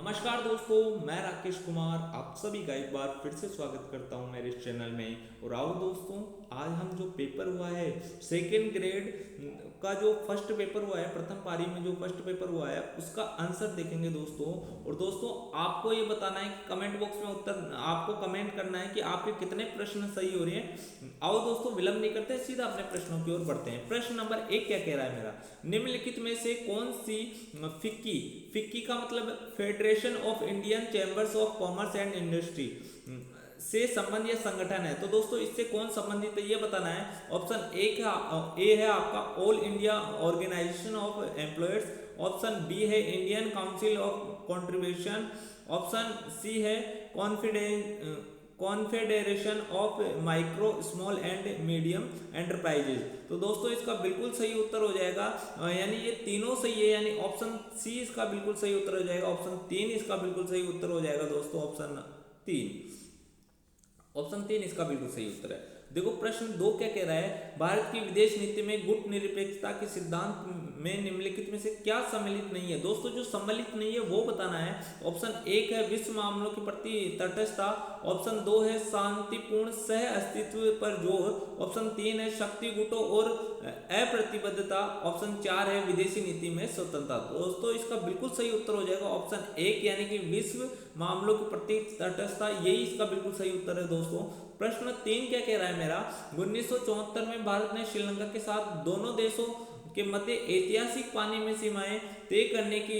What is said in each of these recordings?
नमस्कार दोस्तों, मैं राकेश कुमार आप सभी का एक बार फिर से स्वागत करता हूं मेरे इस चैनल में। और आओ दोस्तों, आज हम जो पेपर हुआ है सेकेंड ग्रेड का जो फर्स्ट पेपर हुआ है, प्रथम पारी में जो फर्स्ट पेपर हुआ है उसका आंसर देखेंगे दोस्तों। और दोस्तों आपको ये बताना है कि कमेंट बॉक्स में उत्तर आपको कमेंट करना है कि आपके कितने प्रश्न सही हो रहे हैं। आओ दोस्तों विलंब नहीं करते, सीधा अपने प्रश्नों की ओर बढ़ते हैं। प्रश्न नंबर 1 क्या कह रहा है मेरा, निम्नलिखित में से कौन सी फिक्की फिक्की का मतलब federation of Indian chambers of commerce and industry से संबंध या संगठन है। तो दोस्तों इससे कौन संबंधित है ये बताना है। ऑप्शन ए है आपका all India organisation of employers, option B है Indian council of contribution, option C है confederation of micro small and medium enterprises. तो दोस्तों इसका बिल्कुल सही उत्तर हो जाएगा, यानी ये तीनों सही है, यानी ऑप्शन सी इसका बिल्कुल सही उत्तर हो जाएगा। ऑप्शन 3 इसका बिल्कुल सही उत्तर हो जाएगा दोस्तों। ऑप्शन 3 इसका बिल्कुल सही उत्तर है। देखो प्रश्न 2 क्या कह रहा है, भारत की विदेश नीति में गुट निरपेक्षता के सिद्धांत में निम्नलिखित में से क्या सम्मिलित नहीं है। दोस्तों जो सम्मिलित नहीं है वो बताना है। ऑप्शन 1 है विश्व मामलों के प्रति तटस्थता, ऑप्शन 2 है शांतिपूर्ण सह अस्तित्व पर जोर, ऑप्शन 3 है शक्ति गुटों और अप्रतिबद्धता, ऑप्शन 4 है विदेशी नीति में स्वतंत्रता। दोस्तों इसका बिल्कुल सही उत्तर हो जाएगा ऑप्शन 1 यानी कि विश्व मामलों के प्रति तटस्थता, यही इसका बिल्कुल सही उत्तर है दोस्तों। प्रश्न 3 क्या कह रहा है मेरा, 1974 में भारत ने श्रीलंका के साथ दोनों देशों के मध्य ऐतिहासिक पानी में सीमाएं तय करने की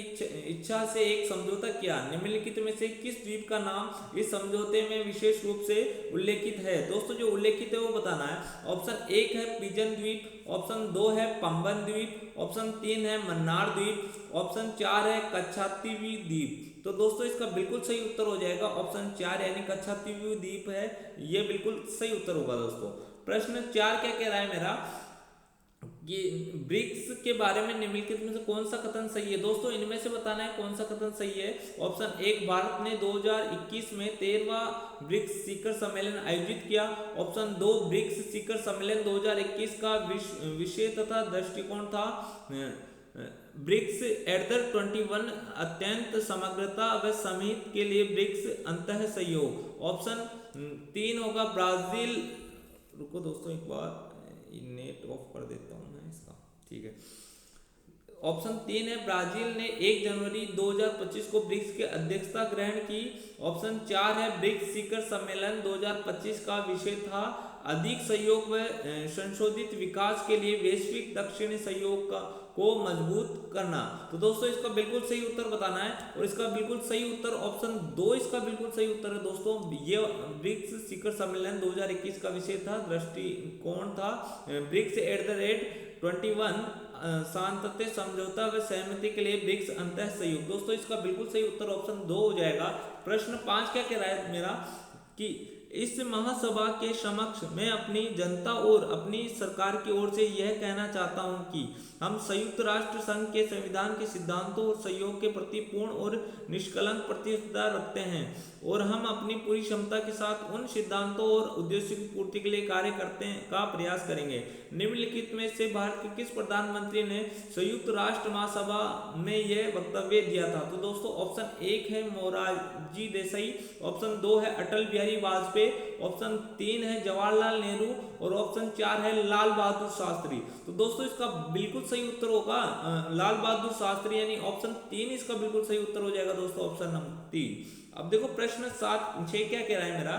इच्छा से एक समझौता किया। निम्नलिखित में से किस द्वीप का नाम इस समझौते में विशेष रूप से उल्लेखित है। दोस्तों जो उल्लेखित है वो बताना है। ऑप्शन 1 है पिजन द्वीप, ऑप्शन 2 है पंबन द्वीप, ऑप्शन 3 है मन्नार द्वीप, ऑप्शन 4 है कच्छातीवी द्वीप। तो दोस्तों इसका बिल्कुल सही उत्तर हो जाएगा ऑप्शन 4 यानी कच्छातीवी द्वीप है, ये बिल्कुल सही उत्तर होगा दोस्तों। प्रश्न 4 क्या कह रहा है मेरा कि ब्रिक्स के बारे में निम्नलिखित में से कौन सा कथन सही है। दोस्तों इनमें से बताना है कौन सा कथन सही है। ऑप्शन 1 भारत ने 2021 में 13वां ब्रिक्स शिखर सम्मेलन आयोजित किया, ऑप्शन 2 ब्रिक्स शिखर सम्मेलन 2021 का विषय तथा दृष्टिकोण था ब्रिक्स एट द 21 अत्यंत समग्रता व समिति के लिए ब्रिक्स अंतः सहयोग। ऑप्शन 3 होगा ब्राजील, रुको दोस्तों एक बार नेट ऑफ कर देता हूं मैं इसका, ठीक है। ऑप्शन 3 है ब्राजील ने 1 जनवरी 2025 को ब्रिक्स की अध्यक्षता ग्रहण की। ऑप्शन 4 है ब्रिक्स शिखर सम्मेलन 2025 का विषय था अधिक सहयोग व संशोधित विकास के लिए वैश्विक दक्षिणी सहयोग को मजबूत करना। तो दोस्तों इसका बिल्कुल सही उत्तर बताना है और इसका बिल्कुल सही उत्तर ऑप्शन 2 इसका बिल्कुल सही उत्तर है दोस्तों। ये ब्रिक्स शिखर सम्मेलन 2021 का विषय था, दृष्टिकोण था ब्रिक्स एट द रेट 21 शांतता समझौता व सहमति के लिए ब्रिक्स अंतः सहयोग। दोस्तों इसका बिल्कुल सही उत्तर ऑप्शन 2 हो जाएगा। प्रश्न 5 क्या कह रहा है मेरा कि इस महासभा के समक्ष मैं अपनी जनता और अपनी सरकार की ओर से यह कहना चाहता हूं कि हम संयुक्त राष्ट्र संघ के संविधान के सिद्धांतों और सहयोग के प्रति पूर्ण और निष्कलंक प्रतिबद्धता रखते हैं और हम अपनी पूरी क्षमता के साथ उन सिद्धांतों और उद्देश्यों की पूर्ति के लिए कार्य करते हैं का प्रयास करेंगे। निम्नलिखित में से भारत के किस प्रधानमंत्री ने संयुक्त राष्ट्र महासभा में यह वक्तव्य दिया था। तो दोस्तों ऑप्शन 1 है मोरारजी देसाई, ऑप्शन 2 है अटल बिहारी वाजपेयी, ऑप्शन 3 है जवाहरलाल नेहरू और ऑप्शन 4 है लाल बहादुर शास्त्री। तो दोस्तों इसका बिल्कुल सही उत्तर होगा लाल बहादुर शास्त्री, यानी ऑप्शन 3 इसका बिल्कुल सही उत्तर हो जाएगा दोस्तों, ऑप्शन नंबर 3। अब देखो प्रश्न 7-6 क्या कह रहा है मेरा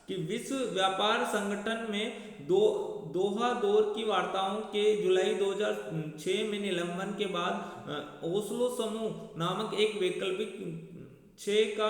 कि विश्व व्यापार संगठन में दोहा दौर की वार्ताओं के जुलाई 2006 में निलंबन के बाद ओस्लो समूह नामक एक वैकल्पिक 6 का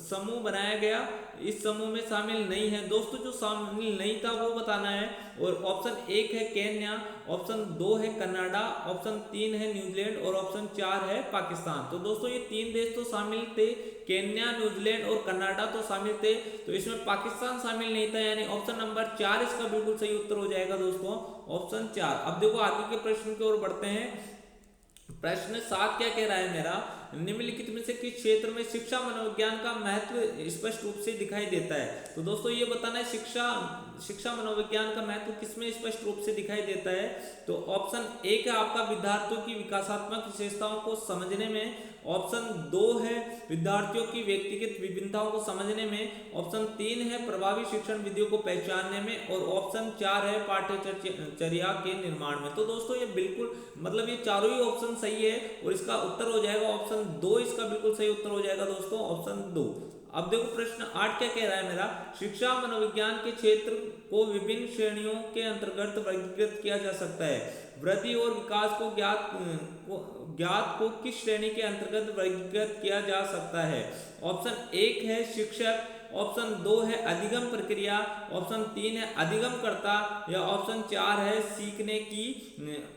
समूह बनाया गया। इस समूह में शामिल नहीं है। दोस्तों जो शामिल नहीं था वो बताना है। और ऑप्शन 1 है केन्या, ऑप्शन 2 है कनाडा, ऑप्शन 3 है न्यूजीलैंड और ऑप्शन 4 है पाकिस्तान। तो दोस्तों ये 3 देश तो शामिल थे, केन्या, न्यूजीलैंड और कनाडा तो शामिल थे, तो इसमें पाकिस्तान शामिल नहीं था, यानी ऑप्शन नंबर 4 इसका बिल्कुल सही उत्तर हो जाएगा दोस्तों, ऑप्शन 4। अब देखो आगे के प्रश्न की ओर बढ़ते हैं। प्रश्न 7 क्या कह रहा है मेरा, निम्नलिखित में से किस क्षेत्र में शिक्षा मनोविज्ञान का महत्व स्पष्ट रूप से दिखाई देता है। तो दोस्तों ये बताना है शिक्षा मनोविज्ञान का महत्व किसमें स्पष्ट रूप से दिखाई देता है। तो ऑप्शन 1 है आपका विद्यार्थियों की विकासात्मक विशेषताओं को समझने में, ऑप्शन 2 है विद्यार्थियों की व्यक्तिगत विभिन्नताओं को समझने में, ऑप्शन 3 है प्रभावी शिक्षण विधियों को पहचानने में, और ऑप्शन 4 है पाठ्यचर्या के निर्माण में। तो दोस्तों ये बिल्कुल मतलब ये चारों ही ऑप्शन सही है और इसका उत्तर हो जाएगा ऑप्शन 2, इसका बिल्कुल सही उत्तर हो जाएगा दोस्तों ऑप्शन 2। अब देखो प्रश्न 8 क्या कह रहा है मेरा, शिक्षा मनोविज्ञान के क्षेत्र को विभिन्न श्रेणियों के अंतर्गत वर्गीकृत किया जा सकता है। वृद्धि और विकास को ज्ञात को किस श्रेणी के अंतर्गत वर्गीकृत किया जा सकता है? ऑप्शन 1 है शिक्षक, ऑप्शन 2 है अधिगम प्रक्रिया, ऑप्शन 3 है अधिगमकर्ता, या ऑप्शन 4 है सीखने की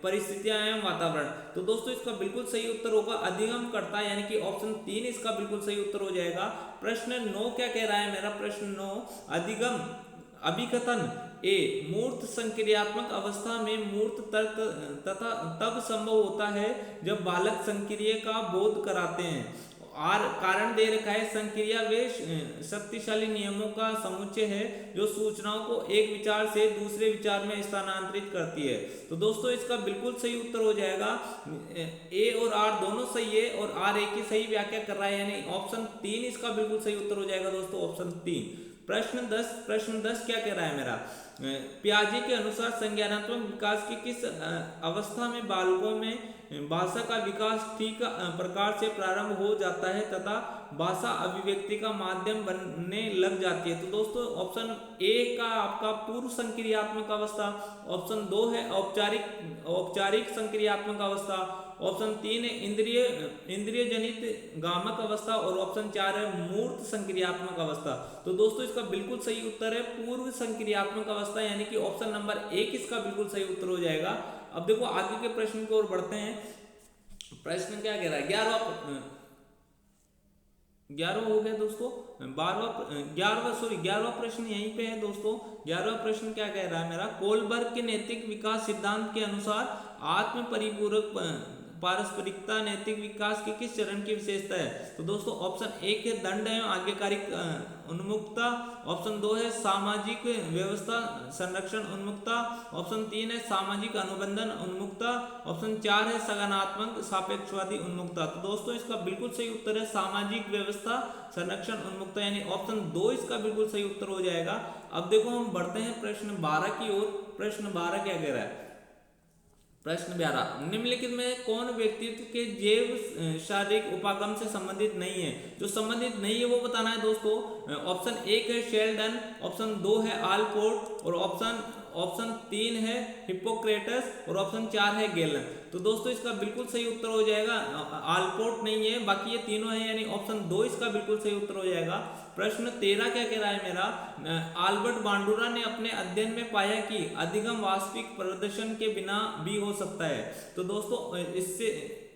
परिस्थितियां एवं वातावरण। तो दोस्तों इसका बिल्कुल सही उत्तर होगा अधिगमकर्ता, यानी कि ऑप्शन 3 इसका बिल्कुल सही उत्तर हो जाएगा। प्रश्न 9 क्या कह रहा है मेरा, प्रश्न 9 अधिगम अभिकथन ए मूर्त संक्रियात्मक अवस्था में मूर्त तर्क तथा तब संभव होता है जब बालक संक्रिय का बोध कराते हैं। और कारण दे रखा है, संक्रिया वे शक्तिशाली नियमों का समुच्चय है जो सूचनाओं को एक विचार से दूसरे विचार में स्थानांतरित करती है। तो दोस्तों इसका बिल्कुल सही उत्तर हो जाएगा ए और आर दोनों सही है और आर एक ही सही व्याख्या कर रहा है, यानी ऑप्शन 3 इसका बिल्कुल सही उत्तर हो जाएगा दोस्तों ऑप्शन 3। प्रश्न 10 क्या कह रहा है मेरा, पियाजे के अनुसार संज्ञानात्मक विकास की किस अवस्था में बालकों में भाषा का विकास ठीक प्रकार से प्रारंभ हो जाता है तथा भाषा अभिव्यक्ति का माध्यम बनने लग जाती है? तो दोस्तों ऑप्शन ए का आपका पूर्व संक्रियात्मक अवस्था, ऑप्शन 2 है औपचारिक संक्रियात्मक अवस्था, ऑप्शन 3 है इंद्रिय जनित गामक अवस्था, और ऑप्शन 4 है मूर्त संक्रियात्मक अवस्था। तो दोस्तों इसका बिल्कुल सही उत्तर है पूर्व संक्रियात्मक अवस्था, यानी कि ऑप्शन नंबर 1 इसका बिल्कुल सही उत्तर हो जाएगा। अब देखो आगे के प्रश्न की ओर बढ़ते हैं। प्रश्न क्या कह रहा है, 11वां हो गया दोस्तों, 11वां प्रश्न यहीं पे है दोस्तों। 11वां प्रश्न क्या कह रहा है मेरा, कोलबर्ग के नैतिक विकास सिद्धांत के अनुसार आत्म परिपूरक पारस्परिकता नैतिक विकास के किस चरण की विशेषता है? तो दोस्तों ऑप्शन 1 है दंड एवं आज्ञाकारिक उन्मुक्ता, ऑप्शन 2 है सामाजिक व्यवस्था संरक्षण उन्मुक्ता, ऑप्शन 3 है सामाजिक अनुबंधन उन्मुक्ता, ऑप्शन 4 है सगनात्मक सापेक्षवादी उन्मुक्ता। तो दोस्तों इसका बिल्कुल सही उत्तर है सामाजिक व्यवस्था संरक्षण उन्मुक्ता, यानी ऑप्शन 2 इसका बिल्कुल सही उत्तर हो जाएगा। अब देखो हम बढ़ते हैं प्रश्न 12 की ओर। प्रश्न 12 क्या कह रहा है, प्रश्न 12 निम्नलिखित में कौन व्यक्तित्व के जैव शारीरिक उपागम से संबंधित नहीं है? जो संबंधित नहीं है वो बताना है दोस्तों। ऑप्शन 1 है शेल्डन, ऑप्शन 2 है आलपोर्ट, और ऑप्शन 3 है हिप्पोक्रेटस, और ऑप्शन 4 है गैलन। तो दोस्तों इसका बिल्कुल सही उत्तर हो जाएगा, आलपोर्ट नहीं है, बाकी ये तीनों है, यानी ऑप्शन 2 इसका बिल्कुल सही उत्तर हो जाएगा। प्रश्न 13 क्या कह रहा है मेरा, आल्बर्ट बांडुरा ने अपने अध्ययन में पाया कि अधिगम वास्तविक प्रदर्शन के बिना भी हो सकता है। तो दोस्तों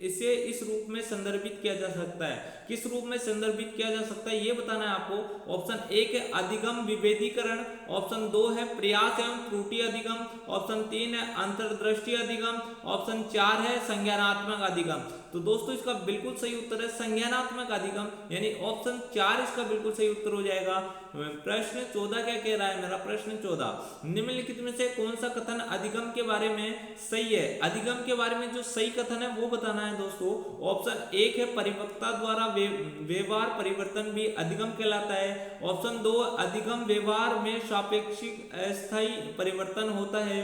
इसे इस रूप में संदर्भित किया जा सकता है, किस रूप में संदर्भित किया जा सकता है ये बताना है आपको। ऑप्शन 1 है अधिगम विभेदीकरण, ऑप्शन 2 है प्रयास एवं त्रुटि अधिगम, ऑप्शन 3 है अंतर्दृष्टि अधिगम, ऑप्शन 4 है संज्ञानात्मक अधिगम। तो दोस्तों इसका बिल्कुल सही उत्तर है संज्ञानात्मक अधिगम, यानी ऑप्शन 4 इसका बिल्कुल सही उत्तर हो जाएगा। प्रश्न 14 क्या कह रहा है मेरा, प्रश्न 14 निम्नलिखित में से कौन सा कथन अधिगम के बारे में सही है? अधिगम के बारे में जो सही कथन है वो बताना है दोस्तों। ऑप्शन 1 है परिपक्वता द्वारा व्यवहार परिवर्तन भी अधिगम कहलाता है, ऑप्शन 2 अधिगम व्यवहार में सापेक्षिक अस्थायी परिवर्तन होता है,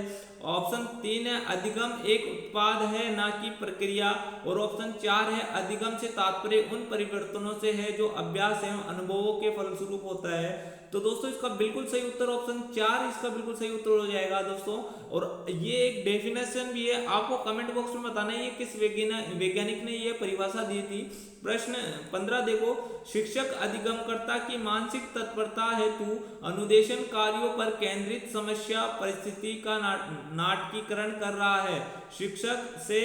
ऑप्शन 3 है अधिगम एक उत्पाद है ना कि प्रक्रिया, और ऑप्शन 4 है अधिगम से तात्पर्य उन परिवर्तनों से है जो अभ्यास एवं अनुभवों के फलस्वरूप होता है। तो दोस्तों इसका बिल्कुल सही उत्तर ऑप्शन 4 इसका बिल्कुल सही उत्तर हो जाएगा दोस्तों। और ये एक डेफिनेशन भी है, आपको कमेंट बॉक्स में बताना है ये किस वैज्ञानिक ने ये परिभाषा दी थी। प्रश्न 15 देखो, शिक्षक अधिगमकर्ता की मानसिक तत्परता हेतु अनुदेशन कार्यों पर केंद्रित समस्या परिस्थिति का नाटकीकरण कर रहा है। शिक्षक से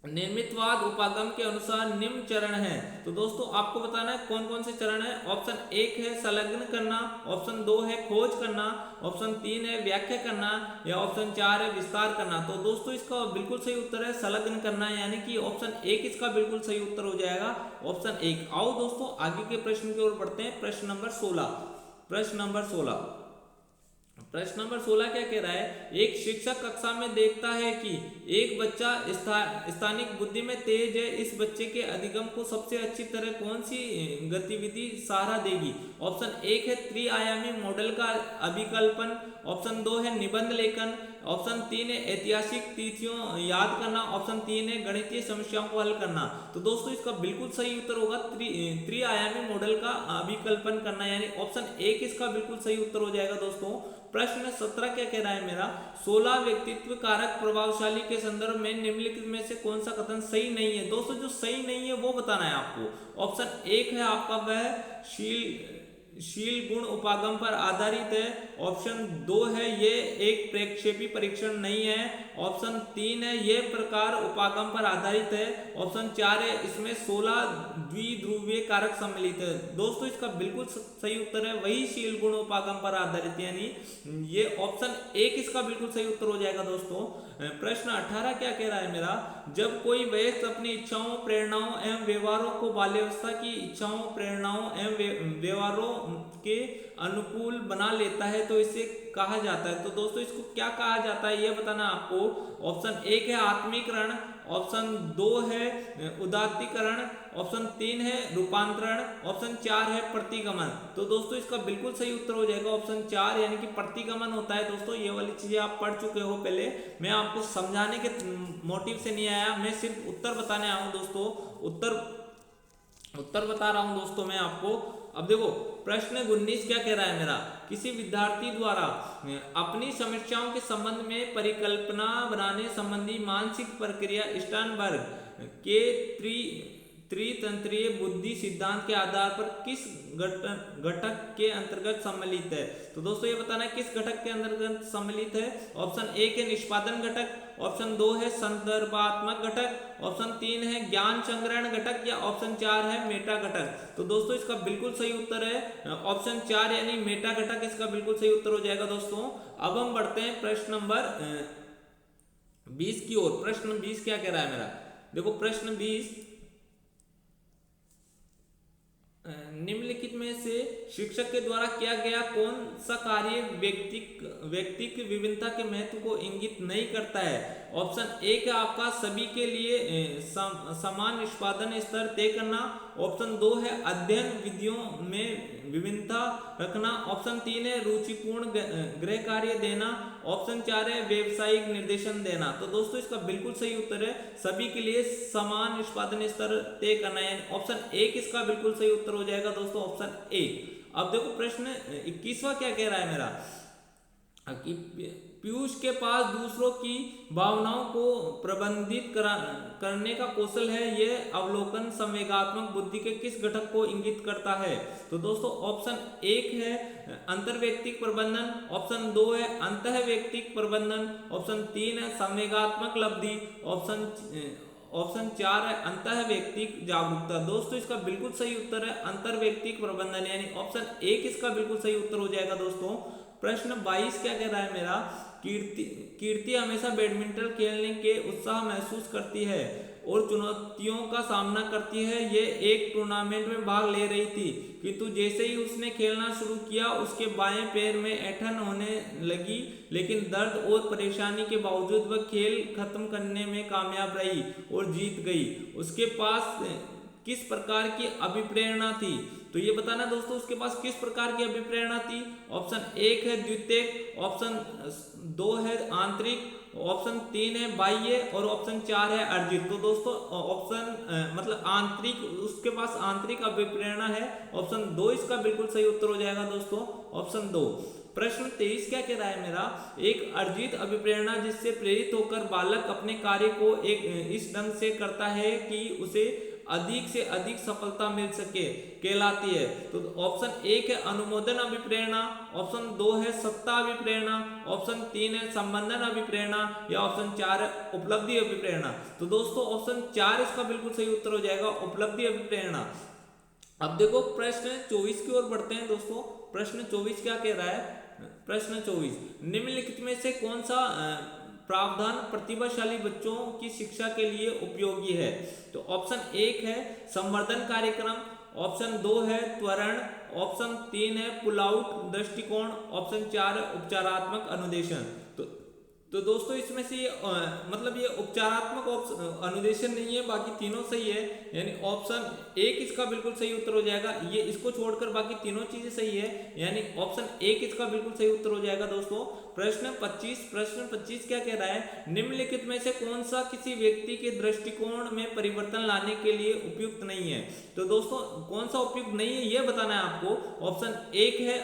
निर्मितवाद उपागम के अनुसार निम्न चरण है। तो दोस्तों आपको बताना है कौन कौन से चरण है। ऑप्शन 1 है संलग्न करना, ऑप्शन 2 है खोज करना, ऑप्शन 3 है व्याख्या करना, या ऑप्शन 4 है विस्तार करना। तो दोस्तों इसका बिल्कुल सही उत्तर है संलग्न करना, यानी कि ऑप्शन 1 इसका बिल्कुल सही उत्तर हो जाएगा, ऑप्शन 1। आओ दोस्तों आगे के प्रश्न की ओर बढ़ते हैं। प्रश्न नंबर 16, प्रश्न नंबर 16 प्रश्न नंबर 16 क्या कह रहा है, एक शिक्षक कक्षा में देखता है कि एक बच्चा स्थानिक बुद्धि में तेज है, इस बच्चे के अधिगम को सबसे अच्छी तरह कौन सी गतिविधि सहारा देगी। ऑप्शन 1 है त्रिआयामी मॉडल का अभिकल्पन, ऑप्शन 2 है निबंध लेखन, ऑप्शन 3 है ऐतिहासिक तिथियों याद करना, ऑप्शन 3 है गणितीय समस्याओं को हल करना। तो दोस्तों इसका बिल्कुल सही उत्तर होगा त्रिआयामी मॉडल का अभिकल्पन करना, यानी ऑप्शन 1 इसका बिल्कुल सही उत्तर हो जाएगा दोस्तों। प्रश्न 17 क्या कह रहा है मेरा, 16 व्यक्तित्व कारक प्रभावशाली के संदर्भ में निम्नलिखित में से कौन सा कथन सही नहीं है। दोस्तों जो सही नहीं है वो बताना है आपको। ऑप्शन 1 है आपका वह शील गुण उपागम पर आधारित है, ऑप्शन 2 है ये एक प्रक्षेपी परीक्षण नहीं है, ऑप्शन 3 है ये प्रकार उपागम पर आधारित है, ऑप्शन 4 है इसमें 16 द्विध्रुवीय कारक सम्मिलित है। दोस्तों इसका बिल्कुल सही उत्तर है वही शील गुण उपागम पर आधारित, यानी ये ऑप्शन 1 इसका बिल्कुल सही उत्तर हो जाएगा दोस्तों। प्रश्न 18 क्या कह रहा है मेरा, जब कोई वयस्क अपनी इच्छाओं प्रेरणाओं एवं व्यवहारों को बाल्यावस्था की इच्छाओं प्रेरणाओं एवं व्यवहारों के अनुकूल बना लेता है तो इसे कहा जाता है। तो दोस्तों इसको क्या कहा जाता है ये बताना आपको। ऑप्शन 1 है आत्मीकरण, ऑप्शन 2 है उदात्तीकरण, ऑप्शन 3 है रूपांतरण, ऑप्शन 4 है प्रतिगमन। तो दोस्तों इसका बिल्कुल सही उत्तर हो जाएगा ऑप्शन 4, यानी कि प्रतिगमन होता है। दोस्तों ये वाली चीजें आप पढ़ चुके हो पहले, मैं आपको समझाने के मोटिव से नहीं आया, मैं सिर्फ उत्तर बताने आया हूं दोस्तों, उत्तर बता रहा हूं दोस्तों मैं आपको। अब देखो प्रश्न 19 क्या कह रहा है मेरा, किसी विद्यार्थी द्वारा अपनी समस्याओं के संबंध में परिकल्पना बनाने संबंधी मानसिक प्रक्रिया स्टर्नबर्ग के त्रितंत्रीय बुद्धि सिद्धांत के आधार पर किस घटक के अंतर्गत सम्मिलित है। तो दोस्तों ये बताना है किस घटक के अंतर्गत सम्मिलित है। ऑप्शन 1 है निष्पादन घटक, ऑप्शन 2 है संदर्भात्मक घटक, ऑप्शन 3 है ज्ञान संग्रहण घटक, या ऑप्शन 4 है मेटा घटक। तो दोस्तों इसका बिल्कुल सही उत्तर है ऑप्शन 4 यानी मेटा घटक, इसका बिल्कुल सही उत्तर हो जाएगा दोस्तों। अब हम बढ़ते हैं प्रश्न नंबर 20 की ओर। प्रश्न 20 क्या कह रहा है मेरा, देखो प्रश्न 20, निम्नलिखित में से शिक्षक के द्वारा किया गया कौन सा कार्य व्यक्तिक विभिन्नता के महत्व को इंगित नहीं करता है। ऑप्शन 1 है आपका सभी के लिए समान निष्पादन स्तर तय करना, ऑप्शन 2 है अध्ययन विधियों में विभिन्नता रखना, ऑप्शन 3 है रुचिपूर्ण गृह कार्य देना, ऑप्शन 4 है व्यवसायिक निर्देशन देना। तो दोस्तों इसका बिल्कुल सही उत्तर है सभी के लिए समान निष्पादन स्तर तय करना, यानी ऑप्शन 1 इसका बिल्कुल सही उत्तर हो जाएगा दोस्तों, ऑप्शन 1। अब देखो प्रश्न 21वां क्या कह रहा है मेरा, कि पीयूष के पास दूसरों की भावनाओं को प्रबंधित करने का कौशल है, यह अवलोकन संवेगात्मक बुद्धि के किस घटक को इंगित करता है। तो दोस्तों ऑप्शन 1 है अंतर्व्यक्तिक प्रबंधन, ऑप्शन 2 है अंतःव्यक्तिक प्रबंधन, ऑप्शन 3 है संवेगात्मक लब्धि, ऑप्शन 4 है अंतःव्यक्तिक जागरूकता। दोस्तों इसका बिल्कुल सही उत्तर है अंतर्व्यक्तिक प्रबंधन, यानी ऑप्शन 1 इसका बिल्कुल सही उत्तर हो जाएगा दोस्तों। प्रश्न 22 क्या कह रहा है मेरा, कीर्ति हमेशा बैडमिंटन खेलने के उत्साह महसूस करती है और चुनौतियों का सामना करती है। ये एक टूर्नामेंट में भाग ले रही थी, किंतु जैसे ही उसने खेलना शुरू किया उसके बाएं पैर में ऐंठन होने लगी, लेकिन दर्द और परेशानी के बावजूद वह खेल खत्म करने में कामयाब रही और जीत गई। उसके पास किस प्रकार की अभिप्रेरणा थी। तो ये बताना दोस्तों उसके पास किस प्रकार की अभिप्रेरणा थी। ऑप्शन 1 है द्वितीयक, ऑप्शन 2 है आंतरिक, ऑप्शन 3 है बाह्य और ऑप्शन 4 है अर्जित। तो दोस्तों ऑप्शन मतलब आंतरिक, उसके पास आंतरिक अभिप्रेरणा है, ऑप्शन 2 इसका बिल्कुल सही उत्तर हो जाएगा दोस्तों, ऑप्शन 2। प्रश्न 23 क्या कह रहा है मेरा, एक अर्जित अभिप्रेरणा जिससे प्रेरित होकर बालक अपने कार्य को इस ढंग से करता है कि उसे अधिक से अधिक सफलता मिल सके कहलाती है। तो ऑप्शन 1 है अनुमोदन अभिप्रेरणा, ऑप्शन 2 है सत्ता अभिप्रेरणा, ऑप्शन 3 है संबंधन अभिप्रेरणा, या ऑप्शन 4 है उपलब्धि अभिप्रेरणा। तो दोस्तों ऑप्शन 4 इसका बिल्कुल सही उत्तर हो जाएगा, उपलब्धि अभिप्रेरणा। अब देखो प्रश्न 24 की ओर बढ़ते हैं दोस्तों। प्रश्न 24 क्या कह रहा है, प्रश्न 24, निम्नलिखित में से कौन सा प्रावधान प्रतिभाशाली बच्चों की शिक्षा के लिए उपयोगी है? तो ऑप्शन 1 है संवर्धन कार्यक्रम, ऑप्शन 2 है त्वरण, ऑप्शन 3 है पुल आउट दृष्टिकोण, ऑप्शन 4 है उपचारात्मक अनुदेशन। तो दोस्तों इसमें से ये मतलब ये उपचारात्मक अनुदेशन नहीं है, बाकी तीनों सही है, यानी ऑप्शन 1 इसका बिल्कुल सही उत्तर हो जाएगा। ये इसको छोड़कर बाकी तीनों चीजें सही है, यानी ऑप्शन 1 इसका बिल्कुल सही उत्तर हो जाएगा दोस्तों। प्रश्न 25 क्या कह रहा है? निम्नलिखित में से कौन सा किसी व्यक्ति के दृष्टिकोण में परिवर्तन लाने के लिए उपयुक्त नहीं है? तो दोस्तों कौन सा उपयुक्त नहीं है ये बताना है आपको। ऑप्शन 1 है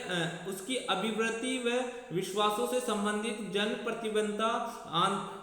उसकी अभिवृत्ति व विश्वासों से संबंधित जन प्रतिबद्धता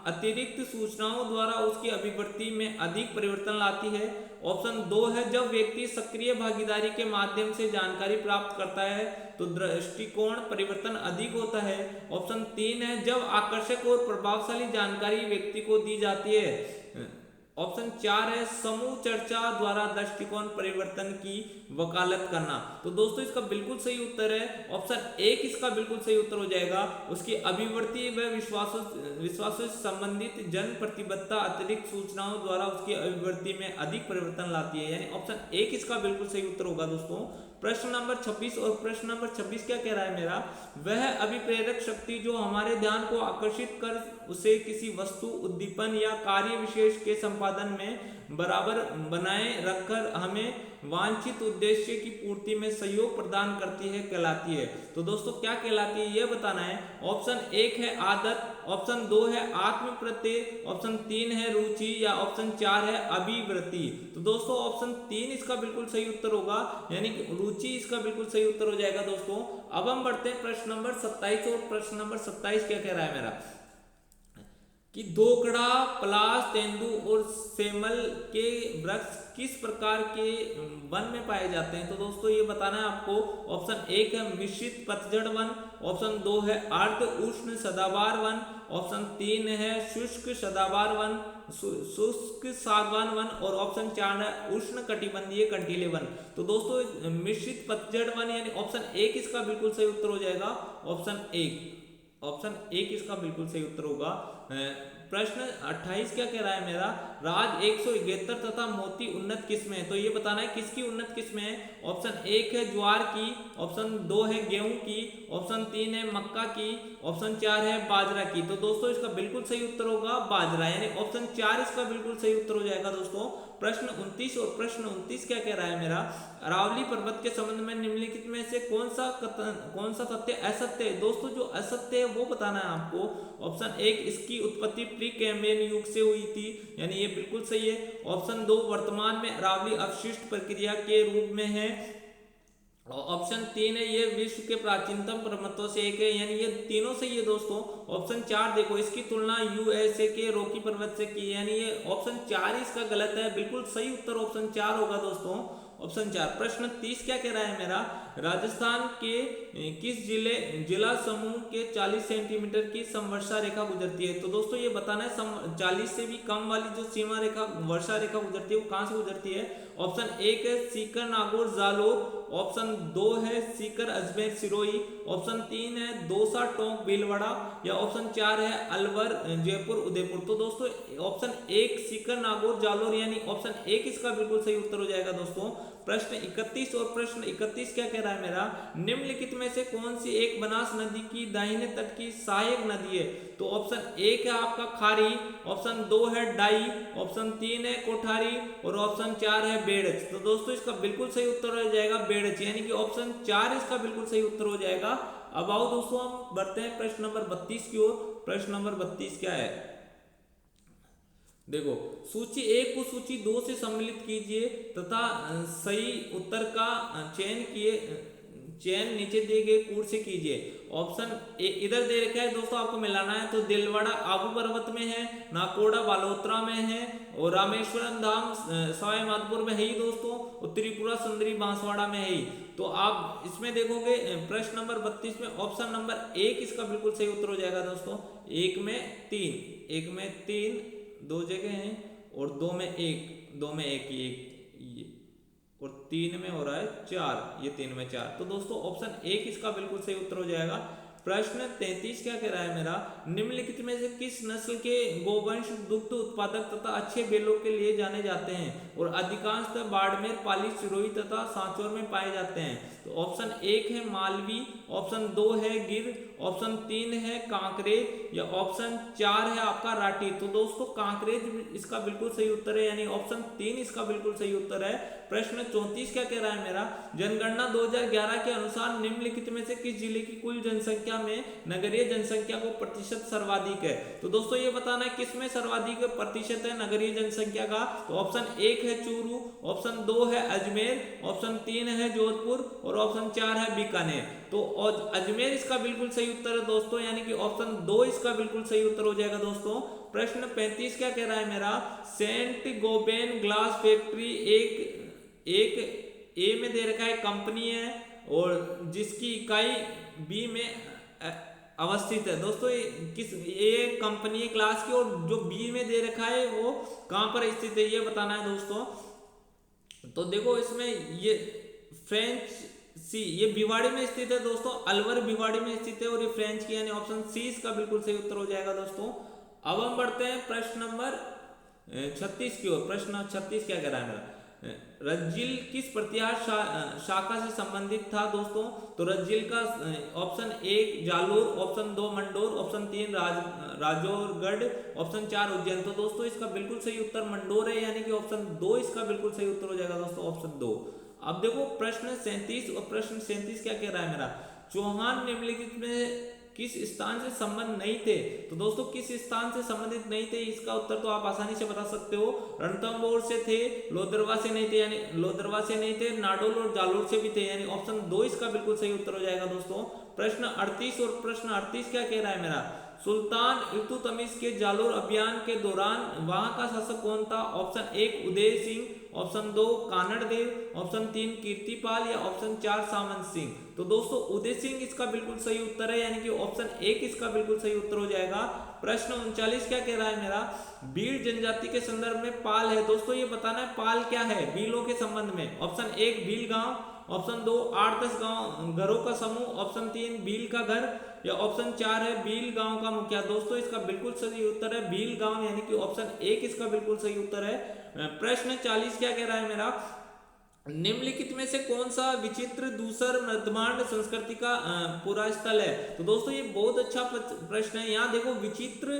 अतिरिक्त सूचनाओं द्वारा उसकी अभिवृत्ति में अधिक परिवर्तन लाती है। ऑप्शन 2 है जब व्यक्ति सक्रिय भागीदारी के माध्यम से जानकारी प्राप्त करता है तो दृष्टिकोण परिवर्तन अधिक होता है। ऑप्शन 3 है जब आकर्षक और प्रभावशाली जानकारी व्यक्ति को दी जाती है। ऑप्शन 4 है समूह चर्चा द्वारा दृष्टिकोण परिवर्तन की वकालत करना। तो दोस्तों इसका बिल्कुल सही उत्तर है ऑप्शन 1 इसका बिल्कुल सही उत्तर हो जाएगा। उसकी अभिवृत्ति व विश्वासों से संबंधित जन प्रतिबद्धता अतिरिक्त सूचनाओं द्वारा उसकी अभिवृत्ति में अधिक परिवर्तन लाती है, यानी ऑप्शन 1 इसका बिल्कुल सही उत्तर होगा दोस्तों। प्रश्न नंबर 26 और प्रश्न नंबर 26 क्या कह रहा है मेरा? वह अभिप्रेरक शक्ति जो हमारे ध्यान को आकर्षित कर उसे किसी वस्तु उद्दीपन या कार्य विशेष के संपादन में बराबर बनाए रखकर हमें वांछित उद्देश्य की पूर्ति में सहयोग प्रदान करती है कहलाती है। तो दोस्तों क्या कहलाती है ये बताना है। ऑप्शन 1 है आदत, ऑप्शन 2 है आत्म प्रत्यय, ऑप्शन 3 है रुचि या ऑप्शन 4 है अभिवृत्ति। तो दोस्तों ऑप्शन 3 इसका बिल्कुल सही उत्तर होगा, यानी कि रुचि इसका बिल्कुल सही उत्तर हो जाएगा दोस्तों। अब हम बढ़ते हैं प्रश्न नंबर 27 और प्रश्न नंबर 27 क्या कह रहा है मेरा कि धोकड़ा, पलाश, तेंदू और सेमल के वृक्ष किस प्रकार के वन में पाए जाते हैं? तो दोस्तों ये बताना है आपको। ऑप्शन 1 है मिश्रित पतझड़ वन, ऑप्शन 2 है अर्ध उष्ण सदाबहार वन, ऑप्शन 3 है शुष्क सदाबहार वन, शुष्क सागवान वन और ऑप्शन 4 है उष्ण कटिबंधीय कंटीले वन। तो दोस्तों मिश्रित पतझड़ वन यानी ऑप्शन 1 इसका बिल्कुल सही उत्तर हो जाएगा। ऑप्शन 1 इसका बिल्कुल सही उत्तर होगा। प्रश्न 28 क्या कह रहा है मेरा? राज 171 तथा मोती उन्नत किस्में है, तो ये बताना है किसकी उन्नत किस्में है। ऑप्शन 1 है ज्वार की, ऑप्शन 2 है गेहूं की, ऑप्शन 3 है मक्का की, ऑप्शन 4 है बाजरा की। तो दोस्तों इसका बिल्कुल सही उत्तर होगा बाजरा, यानी ऑप्शन 4 इसका बिल्कुल सही उत्तर हो जाएगा दोस्तों। प्रश्न 29 और प्रश्न 29 क्या कह रहा है मेरा? अरावली पर्वत के संबंध में निम्नलिखित में से कौन सा तथ्य असत्य है? दोस्तों जो असत्य है वो बताना है आपको। ऑप्शन 1 इसकी उत्पत्ति प्री कैम्ब्रियन युग से हुई थी, यानी ये बिल्कुल सही है। ऑप्शन 2 वर्तमान में अरावली अपशिष्ट प्रक्रिया के रूप में है। ऑप्शन 3 है ये विश्व के प्राचीनतम पर्वतों से एक है, यानी ये तीनों सही है दोस्तों। ऑप्शन 4 देखो इसकी तुलना यूएसए के रॉकी पर्वत से की, यानी ये ऑप्शन 4 इसका गलत है, बिल्कुल सही उत्तर ऑप्शन 4 होगा दोस्तों। ऑप्शन 4। प्रश्न 30 क्या कह रहा है मेरा? राजस्थान के किस जिला समूह के 40 सेंटीमीटर की समवर्षा रेखा गुजरती है? तो दोस्तों ये बताना है 40 से भी कम वाली जो सीमा रेखा वर्षा रेखा गुजरती है वो कहां से गुजरती है। ऑप्शन 1 है सीकर नागौर जालोर, ऑप्शन 2 है सीकर अजमेर सिरोही, ऑप्शन 3 है दौसा टोंक भीलवाड़ा या ऑप्शन 4 है अलवर जयपुर उदयपुर। तो दोस्तों ऑप्शन 1 सीकर नागौर जालोर यानी ऑप्शन 1 इसका बिल्कुल सही उत्तर हो जाएगा दोस्तों। प्रश्न 31 और प्रश्न 31 क्या कह रहा है मेरा? निम्नलिखित में से कौन सी एक बनास नदी की दाहिने तट की सहायक नदी है? तो ऑप्शन 1 है आपका खारी, ऑप्शन 2 है डाई, ऑप्शन 3 है कोठारी और ऑप्शन 4 है बेड़च। तो दोस्तों इसका बिल्कुल सही उत्तर हो जाएगा बेड़च, यानी कि ऑप्शन 4 इसका बिल्कुल सही उत्तर हो जाएगा। अब आओ दोस्तों हम बढ़ते हैं प्रश्न नंबर 32 की ओर। प्रश्न नंबर 32 क्या है? देखो सूची 1 को सूची 2 से सम्मिलित कीजिए तथा सही उत्तर का चयन नीचे दिए गए कूट से कीजिए। ऑप्शन इधर दे रखा है दोस्तों, आपको मिलाना है। तो दिलवाड़ा आबू पर्वत में है, नाकोड़ा बालोतरा में है और रामेश्वरम धाम सवाई माधोपुर में है ही दोस्तों, और त्रिपुरा सुंदरी बांसवाड़ा में है ही। तो आप इसमें देखोगे प्रश्न नंबर 32 में ऑप्शन नंबर 1 इसका बिल्कुल सही उत्तर हो जाएगा दोस्तों। 1 में 3 2 जगह हैं और 2 में 1 ये और 3 में हो रहा है 4, ये 3 में 4। तो दोस्तों ऑप्शन 1 इसका बिल्कुल सही उत्तर हो जाएगा। प्रश्न 33 क्या कह रहा है मेरा, निम्नलिखित में से किस नस्ल के गोवंश दुग्ध उत्पादक तथा अच्छे बेलों के लिए जाने जाते हैं और अधिकांशतः बाड़मेर, पाली, सिरोही तथा सांचौर में पाए जाते हैं? तो ऑप्शन 1 है मालवी, ऑप्शन 2 है गिर, ऑप्शन 3 है कांकरेज या ऑप्शन 4 है आपका राठी। तो दोस्तों कांकरेज इसका बिल्कुल सही उत्तर है, यानी ऑप्शन 3 इसका बिल्कुल सही उत्तर है। प्रश्न 34 क्या कह रहा है मेरा, जनगणना 2011 के अनुसार निम्नलिखित में से किस जिले की कुल जनसंख्या में नगरीय जनसंख्या को प्रतिशत सर्वाधिक है? तो दोस्तों ये बताना है किसमें सर्वाधिक प्रतिशत है नगरीय जनसंख्या का। तो ऑप्शन 1 है चूरू, ऑप्शन 2 है अजमेर, ऑप्शन 3 है जोधपुर और ऑप्शन 4 है बीकानेर। तो अजमेर इसका बिल्कुल सही उत्तर है दोस्तों, यानी कि ऑप्शन 2 इसका बिल्कुल सही उत्तर हो जाएगा दोस्तों। प्रश्न 35 क्या कह रहा है मेरा, सेंट गोबेन ग्लास फैक्ट्री एक ए में दे रखा है कंपनी है और जिसकी इकाई बी में अवस्थित है। दोस्तों ये कंपनी है क्लास की और जो बी में दे रखा है वो कहां पर स्थित है ये बताना है दोस्तों। तो देखो इसमें ये फ्रेंच सी ये भिवाड़ी में स्थित है दोस्तों, अलवर भिवाड़ी में स्थित है और ये फ्रेंच की, यानी ऑप्शन सी इसका बिल्कुल सही उत्तर हो जाएगा दोस्तों। अब हम बढ़ते हैं प्रश्न नंबर 36 की ओर। प्रश्न 36 क्या कह रहा है मेरा, रज्जिल किस प्रतिहार शाखा से संबंधित था दोस्तों? तो रज्जिल का option 1 Jalore, option 2 Mandore, option 3 Rajorgarh, option 4 Ujjain. तो दोस्तों इसका बिल्कुल सही उत्तर मंडोर है, यानी कि ऑप्शन 2 इसका बिल्कुल सही उत्तर हो जाएगा दोस्तों, ऑप्शन 2। अब देखो प्रश्न 37 और प्रश्न 37 क्या कह रहा है मेरा, चौहान निम्नलिखित में किस स्थान से संबंध नहीं थे? तो दोस्तों किस स्थान से संबंधित नहीं थे इसका उत्तर तो आप आसानी से बता सकते हो। रणथंभौर से थे, लोदरवा से नहीं थे, यानी लोदरवा से नहीं थे, नाडोल और जालोर से भी थे, यानी ऑप्शन 2 इसका बिल्कुल सही उत्तर हो जाएगा दोस्तों। प्रश्न 38 और प्रश्न 38 क्या कह रहा है मेरा, सुल्तान इल्तुतमिश के जालोर अभियान के दौरान वहां का शासक कौन था? ऑप्शन 1 उदय सिंह, ऑप्शन 2 कानड़ देव, ऑप्शन 3 कीर्तिपाल या ऑप्शन 4 सामंत सिंह। तो दोस्तों उदय सिंह इसका बिल्कुल सही उत्तर है, यानी कि ऑप्शन 1 इसका बिल्कुल सही उत्तर हो जाएगा। प्रश्न 39 क्या कह रहा है मेरा, भील जनजाति के संदर्भ में पाल है। दोस्तों ये बताना है पाल क्या है भीलों के संबंध में। ऑप्शन 1 भील गांव, ऑप्शन 2 8-10 गांव घरों का समूह, ऑप्शन 3 भील का घर या ऑप्शन 4 है भील गांव का मुखिया। दोस्तों इसका बिल्कुल सही उत्तर है भील गांव, यानी कि ऑप्शन 1 इसका बिल्कुल सही उत्तर है। प्रश्न 40 क्या कह रहा है मेरा, निम्नलिखित में से कौन सा विचित्र दूसर मध्यभांड संस्कृति का पूरा स्थल है? तो दोस्तों ये बहुत अच्छा प्रश्न है। यहाँ देखो विचित्र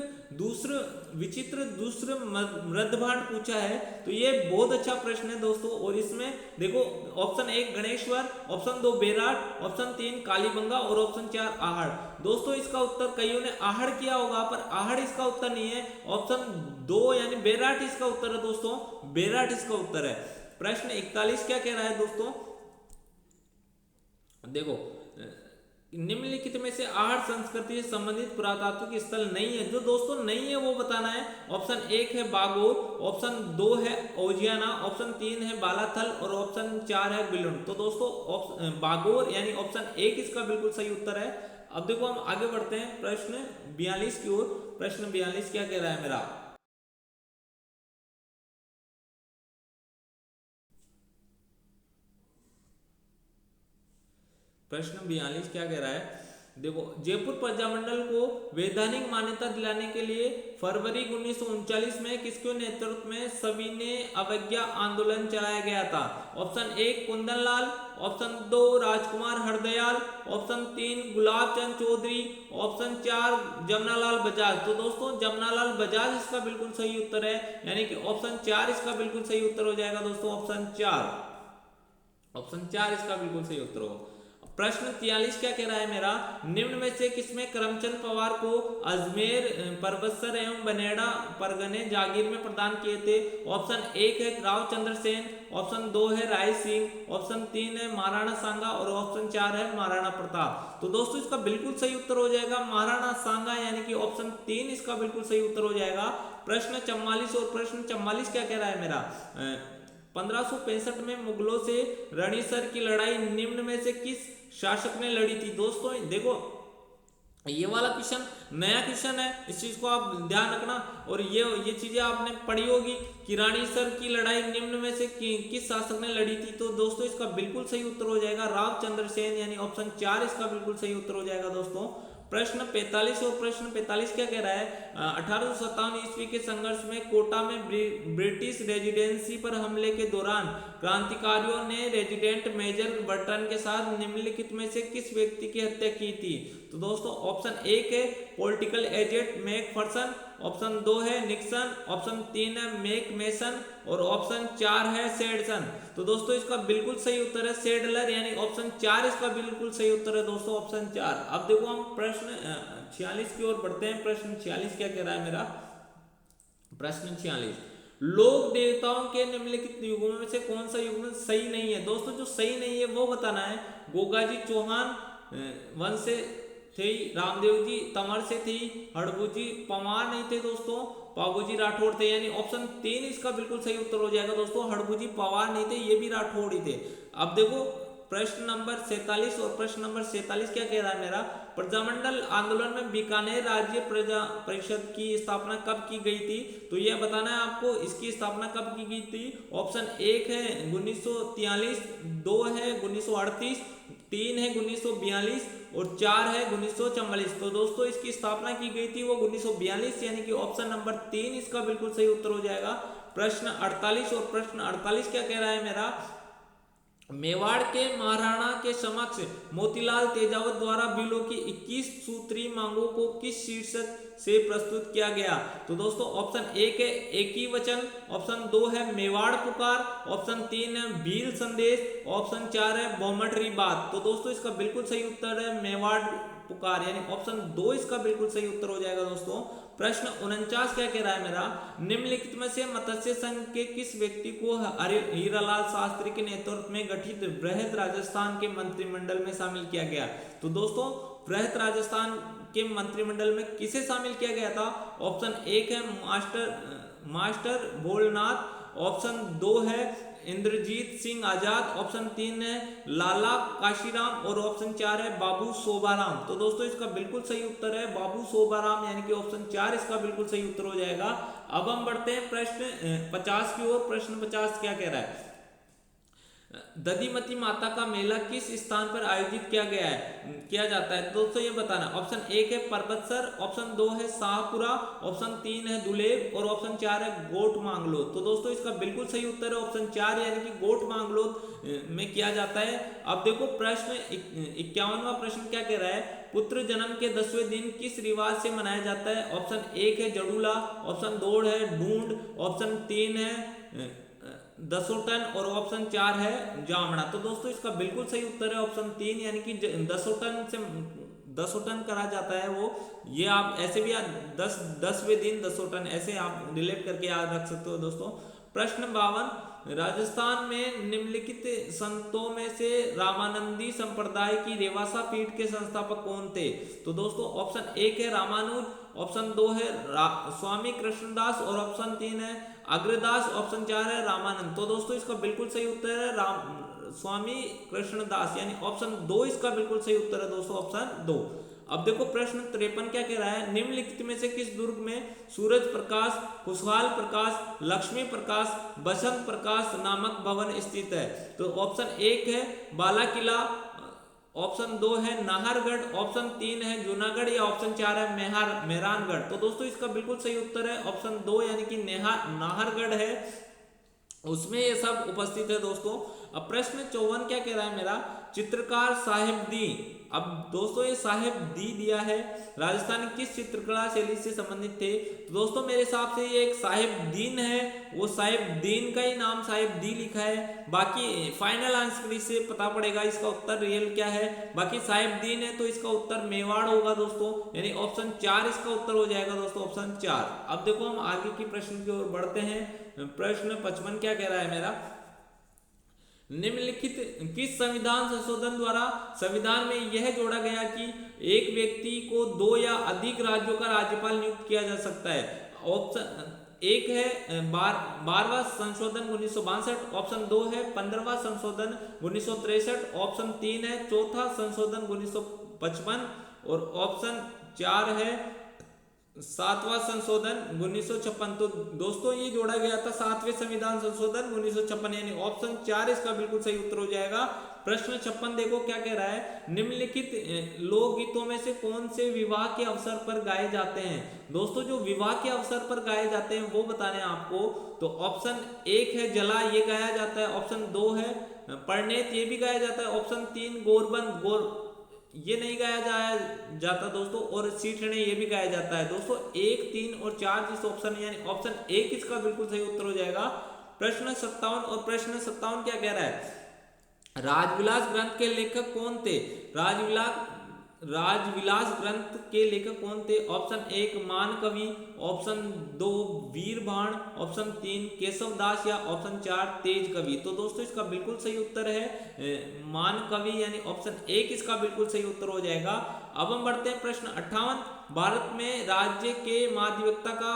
दूसर मध्यभांड पूछा है, तो ये बहुत अच्छा प्रश्न है दोस्तों। और इसमें देखो option 1 Ganeshwar, option 2 बेराट, option 3 Kalibangan और ऑप्शन 4 आहड़। दोस्तों इसका उत्तर कईयों ने आहड़ किया होगा, पर आहड़ इसका उत्तर नहीं है, ऑप्शन 2 यानी बेराट इसका उत्तर है दोस्तों, बेराट इसका उत्तर है। प्रश्न 41 क्या कह रहा है दोस्तों, देखो निम्नलिखित में से आहड़ संस्कृति से संबंधित पुरातात्विक स्थल नहीं है। जो दोस्तों नहीं है वो बताना है। ऑप्शन 1 है बागोर, ऑप्शन 2 है ओजियाना, ऑप्शन 3 है बालाथल और ऑप्शन 4 है बिलुंड। तो दोस्तों बागोर यानी ऑप्शन 1 इसका बिल्कुल सही उत्तर है। अब देखो हम आगे बढ़ते हैं प्रश्न 42 की ओर। प्रश्न 42 क्या कह रहा है मेरा, प्रश्न 42 क्या कह रहा है, देखो जयपुर प्रजामंडल को वैधानिक मान्यता दिलाने के लिए फरवरी 1939 में किसके नेतृत्व में सविनय अवज्ञा आंदोलन चलाया गया था? ऑप्शन 1 कुंदन लाल, ऑप्शन 2 राजकुमार हरदयाल, ऑप्शन 3 गुलाब चंद चौधरी, ऑप्शन 4 जमनालाल बजाज। तो दोस्तों जमनालाल बजाज इसका बिल्कुल सही उत्तर है, यानी कि ऑप्शन 4 इसका बिल्कुल सही उत्तर हो जाएगा दोस्तों, ऑप्शन 4 इसका बिल्कुल सही उत्तर होगा। प्रश्न 43 क्या कह रहा है मेरा, निम्न में से किसमें करमचंद पवार को अजमेर, परबतसर एवं बनेड़ा परगने जागीर में प्रदान किए थे? ऑप्शन 1 है राव चंद्र सेन, ऑप्शन 2 है राय सिंह, ऑप्शन 3 है महाराणा सांगा और ऑप्शन 4 है महाराणा प्रताप। तो दोस्तों इसका बिल्कुल सही उत्तर हो जाएगा महाराणा सांगा, यानी कि ऑप्शन 3 इसका बिल्कुल सही उत्तर हो जाएगा। प्रश्न 44 और प्रश्न 44 क्या कह रहा है मेरा, 1565 में मुगलों से रणीसर की लड़ाई निम्न में से किस शासक ने लड़ी थी? दोस्तों देखो ये वाला क्वेश्चन नया क्वेश्चन है, इस चीज को आप ध्यान रखना। और ये चीजें आपने पढ़ी होगी कि रानीसर की लड़ाई निम्न में से किस शासक ने लड़ी थी। तो दोस्तों इसका बिल्कुल सही उत्तर हो जाएगा राव चंद्र सेन, यानी ऑप्शन 4 इसका बिल्कुल सही उत्तर हो जाएगा दोस्तों। प्रश्न 45 और प्रश्न 45 क्या कह रहा है? 1857 ईस्वी के संघर्ष में कोटा में ब्रिटिश रेजिडेंसी पर हमले के दौरान क्रांतिकारियों ने रेजिडेंट मेजर बर्टन के साथ निम्नलिखित में से किस व्यक्ति की हत्या की थी? तो दोस्तों ऑप्शन 1 है पॉलिटिकल एजेंट मैकफर्सन, ऑप्शन 2 है निक्सन, ऑप्शन 3 है मैकमेसन और ऑप्शन 4 है सेडसन। तो दोस्तों इसका बिल्कुल सही उत्तर है सेडलर, यानी ऑप्शन 4 इसका बिल्कुल सही उत्तर है दोस्तों, ऑप्शन 4। अब देखो हम प्रश्न 46 की ओर बढ़ते हैं। प्रश्न 46 क्या कह रहा है मेरा? प्रश्न 46, लोक देवताओं के निम्नलिखित युगों में से कौन सा युग्म सही नहीं है? दोस्तों जो सही नहीं है वो बताना है। गोगाजी चौहान वंश से थे, रामदेव जी तंवर से थी, हड़बूजी पवार नहीं थे दोस्तों, पाबूजी राठौड़ थे, यानी ऑप्शन 3 इसका बिल्कुल सही उत्तर हो जाएगा दोस्तों। हड़बूजी पवार नहीं थे, ये भी राठौड़ ही थे। अब देखो प्रश्न नंबर 47 और प्रश्न नंबर 47 क्या कह रहा है मेरा? प्रजामंडल आंदोलन में बीकानेर राज्य प्रजा परिषद की स्थापना कब की गई थी? तो यह बताना है आपको इसकी स्थापना कब की गई थी। ऑप्शन 1 है 1943, 2 है 1938, 3 है 1942 और 4 है 1944। तो दोस्तों इसकी स्थापना की गई थी वो 1942, यानी कि ऑप्शन नंबर 3 इसका बिल्कुल सही उत्तर हो जाएगा। प्रश्न 48 और प्रश्न 48 क्या कह रहा है मेरा? मेवाड़ के महाराणा के समक्ष मोतीलाल तेजावत द्वारा बिलों की 21 सूत्री मांगों को किस शीर्षक से प्रस्तुत किया गया? तो दोस्तों ऑप्शन 1 है एक ही वचन, ऑप्शन 2 है मेवाड़ पुकार, ऑप्शन 3 है भील संदेश, ऑप्शन 4 है बहुमठरी बात। तो दोस्तों इसका बिल्कुल सही उत्तर है मेवाड़ पुकार, यानी ऑप्शन 2 इसका बिल्कुल सही उत्तर हो जाएगा दोस्तों। प्रश्न 49 क्या कह रहा है मेरा? निम्नलिखित में से मत्स्य संघ के किस व्यक्ति को हीरालाल शास्त्री के नेतृत्व में गठित बृहद राजस्थान के मंत्रिमंडल में शामिल किया गया? तो दोस्तों बृहद राजस्थान के मंत्रिमंडल में किसे शामिल किया गया था? ऑप्शन 1 है मास्टर भोलनाथ, ऑप्शन 2 है इंद्रजीत सिंह आजाद, ऑप्शन 3 है लाला काशीराम और ऑप्शन 4 है बाबू शोभाराम। तो दोस्तों इसका बिल्कुल सही उत्तर है बाबू शोभाराम, यानी कि ऑप्शन 4 इसका बिल्कुल सही उत्तर हो जाएगा। अब हम बढ़ते हैं प्रश्न 50 की ओर। प्रश्न 50 क्या कह रहा है? दधिमती माता का मेला किस स्थान पर आयोजित किया जाता है? दोस्तों ये बताना। ऑप्शन 1 है पर्वतसर, ऑप्शन 2 है शाहपुरा, ऑप्शन 3 है दुलेब और ऑप्शन 4 है गोट मांगलोद। तो दोस्तों इसका बिल्कुल सही उत्तर है ऑप्शन 4, यानी कि गोट मांगलोद में किया जाता है। अब देखो प्रश्न 51वां प्रश्न क्या कह रहा है? पुत्र जन्म के 10वें दिन किस रिवाज से मनाया जाता है? ऑप्शन 1 है जड़ूला, ऑप्शन 2 है ढूंढ, ऑप्शन 3 है दसोटन और ऑप्शन 4 है जामना। तो दोस्तों इसका बिल्कुल सही उत्तर है ऑप्शन 3, यानी कि दसोटन करा जाता है वो। ये आप ऐसे भी 10वें दिन दसोटन ऐसे आप रिलेट करके याद रख सकते हो दोस्तों। प्रश्न 52, राजस्थान में निम्नलिखित संतों में से रामानंदी संप्रदाय की रेवासा पीठ के संस्थापक कौन थे? तो दोस्तों ऑप्शन 1 है रामानुज, ऑप्शन 2 है स्वामी कृष्णदास और ऑप्शन 3 है अग्रदास, ऑप्शन 4 है रामानंद। तो दोस्तों इसका बिल्कुल सही उत्तर है स्वामी कृष्णदास, यानी ऑप्शन 2 इसका बिल्कुल सही उत्तर है दोस्तों, ऑप्शन 2। अब देखो प्रश्न 53 क्या कह रहा है? निम्नलिखित में से किस दुर्ग में सूरज प्रकाश, खुशहाल प्रकाश, लक्ष्मी प्रकाश, बसंत प्रकाश नामक भवन स्थित है? तो ऑप्शन 1 है बाला किला, ऑप्शन 2 है नाहरगढ़, ऑप्शन 3 है जूनागढ़ या ऑप्शन 4 है मेहरानगढ़। तो दोस्तों इसका बिल्कुल सही उत्तर है ऑप्शन 2, यानी कि नाहरगढ़ है, उसमें ये सब उपस्थित है दोस्तों। अब प्रश्न 54 क्या कह रहा है मेरा? चित्रकार साहिब दी। अब दोस्तों ये साहिब दी दिया है, राजस्थान किस चित्रकला शैली से संबंधित थे? तो दोस्तों मेरे हिसाब से ये एक साहिब दीन है, वो साहिब दीन का ही नाम साहिब दी लिखा है। बाकी फाइनल आंसर इससे पता पड़ेगा इसका उत्तर रियल क्या है। बाकी साहिब दीन है तो इसका उत्तर मेवाड़ होगा दोस्तों, यानी ऑप्शन 4 इसका उत्तर हो जाएगा दोस्तों, ऑप्शन 4। अब देखो हम आगे की प्रश्न की ओर बढ़ते हैं। प्रश्न 55 क्या कह रहा है मेरा? निम्नलिखित किस संविधान संशोधन द्वारा संविधान में यह जोड़ा गया कि एक व्यक्ति को 2 या अधिक राज्यों का राज्यपाल नियुक्त किया जा सकता है? ऑप्शन 1 है 12वां संशोधन 1962, ऑप्शन 2 है 15वां संशोधन 1963, ऑप्शन 3 है 4था संशोधन 1955 और ऑप्शन 4 है सातवां संशोधन 1956। तो दोस्तों ये जोड़ा गया था सातवें संविधान संशोधन 1956, यानी ऑप्शन 4 इसका बिल्कुल सही उत्तर हो जाएगा। प्रश्न 56 देखो क्या कह रहा है, निम्नलिखित लोकगीतों में से कौन से विवाह के अवसर पर गाए जाते हैं। दोस्तों जो विवाह के अवसर पर गाए जाते हैं वो बताने हैं आपको। तो ऑप्शन 1 है जला, ये गाया जाता है। ऑप्शन 2 है परिणीत, ये भी गाया जाता है। ऑप्शन 3 गोरबंद, ये नहीं गाया जाता दोस्तों। और सीठने, ये भी गाया जाता है दोस्तों। 1, 3 और 4 जिस ऑप्शन है, यानी ऑप्शन 1 इसका बिल्कुल सही उत्तर हो जाएगा। प्रश्न 57, और प्रश्न 57 क्या कह रहा है, राजविलास ग्रंथ के लेखक कौन थे। राजविलास ग्रंथ के लेखक कौन थे। ऑप्शन 1 मान कवि, ऑप्शन 2 वीरबाण, ऑप्शन 3 केशव दास, या ऑप्शन 4 तेज कवि। तो दोस्तों इसका बिल्कुल सही उत्तर है मान कवि, यानी ऑप्शन 1 इसका बिल्कुल सही उत्तर हो जाएगा। अब हम बढ़ते हैं प्रश्न 58, भारत में राज्य के माध्यमिकता का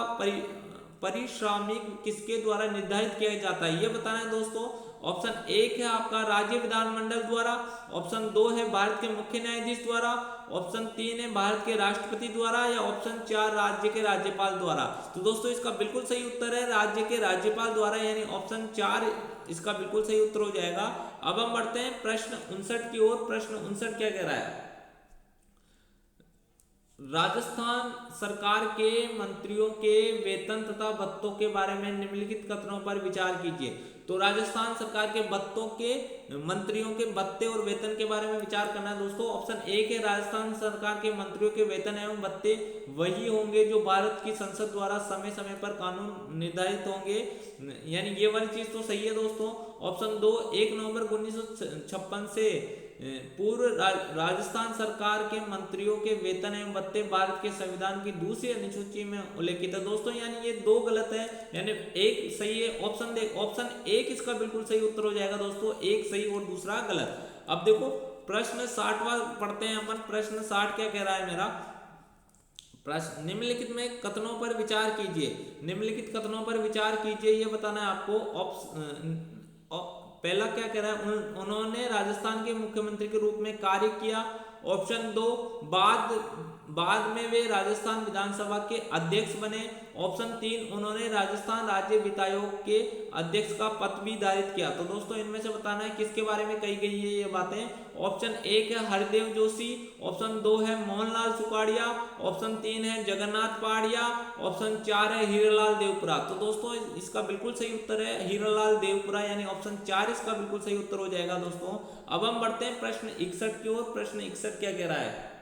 परिश्रमिक किसके द्वारा निर्धारित किया जाता है, ये बताना है दोस्तों। ऑप्शन 1 है आपका राज्य विधानमंडल द्वारा, ऑप्शन 2 है भारत के मुख्य न्यायाधीश द्वारा, ऑप्शन 3 है भारत के राष्ट्रपति द्वारा, या ऑप्शन 4 राज्य के राज्यपाल द्वारा। तो दोस्तों इसका बिल्कुल सही उत्तर है राज्य के राज्यपाल द्वारा, यानी ऑप्शन 4 इसका बिल्कुल सही उत्तर हो जाएगा। अब हम बढ़ते हैं प्रश्न 59 की ओर। प्रश्न 59 क्या कह रहा है, राजस्थान सरकार के मंत्रियों के वेतन तथा भत्तों के बारे में निम्नलिखित कथनों पर विचार कीजिए। तो राजस्थान सरकार के भत्तों के मंत्रियों के भत्ते और वेतन के बारे में विचार करना है दोस्तों। ऑप्शन 1 है राजस्थान सरकार के मंत्रियों के वेतन एवं भत्ते वही होंगे जो भारत की संसद द्वारा समय समय पर कानून निर्धारित होंगे, यानी ये वाली चीज तो सही है दोस्तों। ऑप्शन 2 1 नवंबर 1956 से पूर्व राजस्थान सरकार के मंत्रियों के वेतन एवं भत्ते भारत के संविधान की दूसरी अनुसूची में उल्लेखित है दोस्तों, यानी ये 2 गलत है, यानी 1 सही है। ऑप्शन 1 इसका बिल्कुल सही उत्तर हो जाएगा दोस्तों, 1 सही और दूसरा गलत। अब देखो प्रश्न 60वां पढ़ते हैं अपन। प्रश्न 60 क्या कह रहा है मेरा, प्रश्न निम्नलिखित में कथनों पर विचार कीजिए। निम्नलिखित कथनों पर विचार कीजिए, ये बताना है आपको। पहला क्या कह रहा है, उन्होंने राजस्थान के मुख्यमंत्री के रूप में कार्य किया। ऑप्शन 2 बाद में वे राजस्थान विधानसभा के अध्यक्ष बने। ऑप्शन 3 उन्होंने राजस्थान राज्य वित्त आयोग के अध्यक्ष का पद भी धारित किया। तो दोस्तों इनमें से बताना है किसके बारे में कही गई है ये बातें। ऑप्शन 1 है हरदेव जोशी, ऑप्शन 2 है मोहनलाल सुखाड़िया, ऑप्शन 3 है जगन्नाथ पहाड़िया, ऑप्शन 4 है हीरालाल देवपुरा। तो दोस्तों इसका बिल्कुल सही उत्तर है हीरालाल देवपुरा, यानी ऑप्शन 4 इसका बिल्कुल सही उत्तर हो जाएगा दोस्तों। अब हम बढ़ते हैं प्रश्न 61 की ओर। प्रश्न 61 क्या कह रहा है,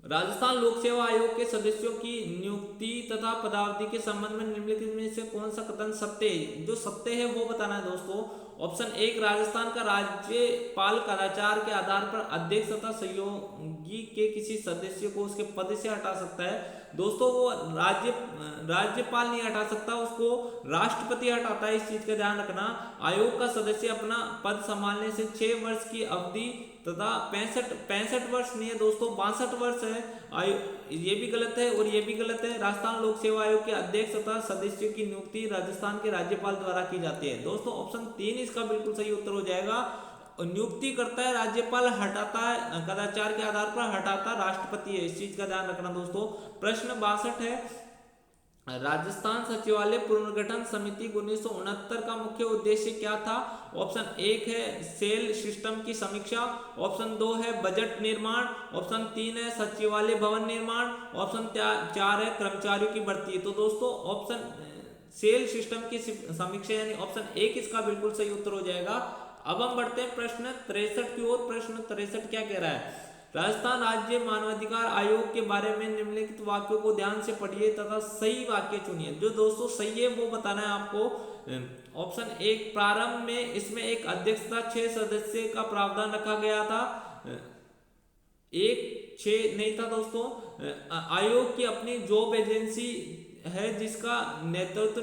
राजस्थान लोक सेवा आयोग के सदस्यों की नियुक्ति तथा पदावधि के संबंध में निम्नलिखित में से कौन सा कथन सत्य है। जो सत्य है वो बताना है दोस्तों। ऑप्शन 1 राजस्थान का राज्यपाल कदाचार के आधार पर अध्यक्ष तथा सहयोगी के किसी सदस्य को उसके पद से हटा सकता है। दोस्तों वो राज्यपाल नहीं हटा सकता, उसको राष्ट्रपति हटाता है, इस चीज का ध्यान रखना। आयोग का सदस्य अपना पद संभालने से 6 वर्ष की अवधि तथा 65 वर्ष नहीं है दोस्तों, 62 वर्ष है ये भी गलत है और ये भी गलत है। राजस्थान लोक सेवा आयोग के अध्यक्ष तथा सदस्यों की नियुक्ति राजस्थान के राज्यपाल द्वारा की जाती है दोस्तों। ऑप्शन 3 इसका बिल्कुल सही उत्तर हो जाएगा। नियुक्ति करता है राज्यपाल, हटाता है कदाचार के आधार पर हटाता राष्ट्रपति है, इस चीज का ध्यान रखना दोस्तों। प्रश्न 62 है, राजस्थान सचिवालय पुनर्गठन समिति 1969 का मुख्य उद्देश्य क्या था। ऑप्शन 1 है सेल सिस्टम की समीक्षा, ऑप्शन 2 है बजट निर्माण, ऑप्शन 3 है सचिवालय भवन निर्माण, ऑप्शन 4 है कर्मचारियों की भर्ती। तो दोस्तों ऑप्शन सेल सिस्टम की समीक्षा यानी ऑप्शन 1 इसका बिल्कुल सही उत्तर हो जाएगा। अब हम बढ़ते हैं प्रश्न 63 की ओर। प्रश्न 63 क्या कह रहा है, राजस्थान राज्य मानवाधिकार आयोग के बारे में निम्नलिखित वाक्यों को ध्यान से पढ़िए तथा सही वाक्य चुनिए। जो दोस्तों सही है वो बताना है आपको। ऑप्शन 1 प्रारंभ में इसमें एक अध्यक्ष था, 6 सदस्य का प्रावधान रखा गया था, 6 नहीं था दोस्तों। आयोग की अपनी जॉब एजेंसी है जिसका नेतृत्व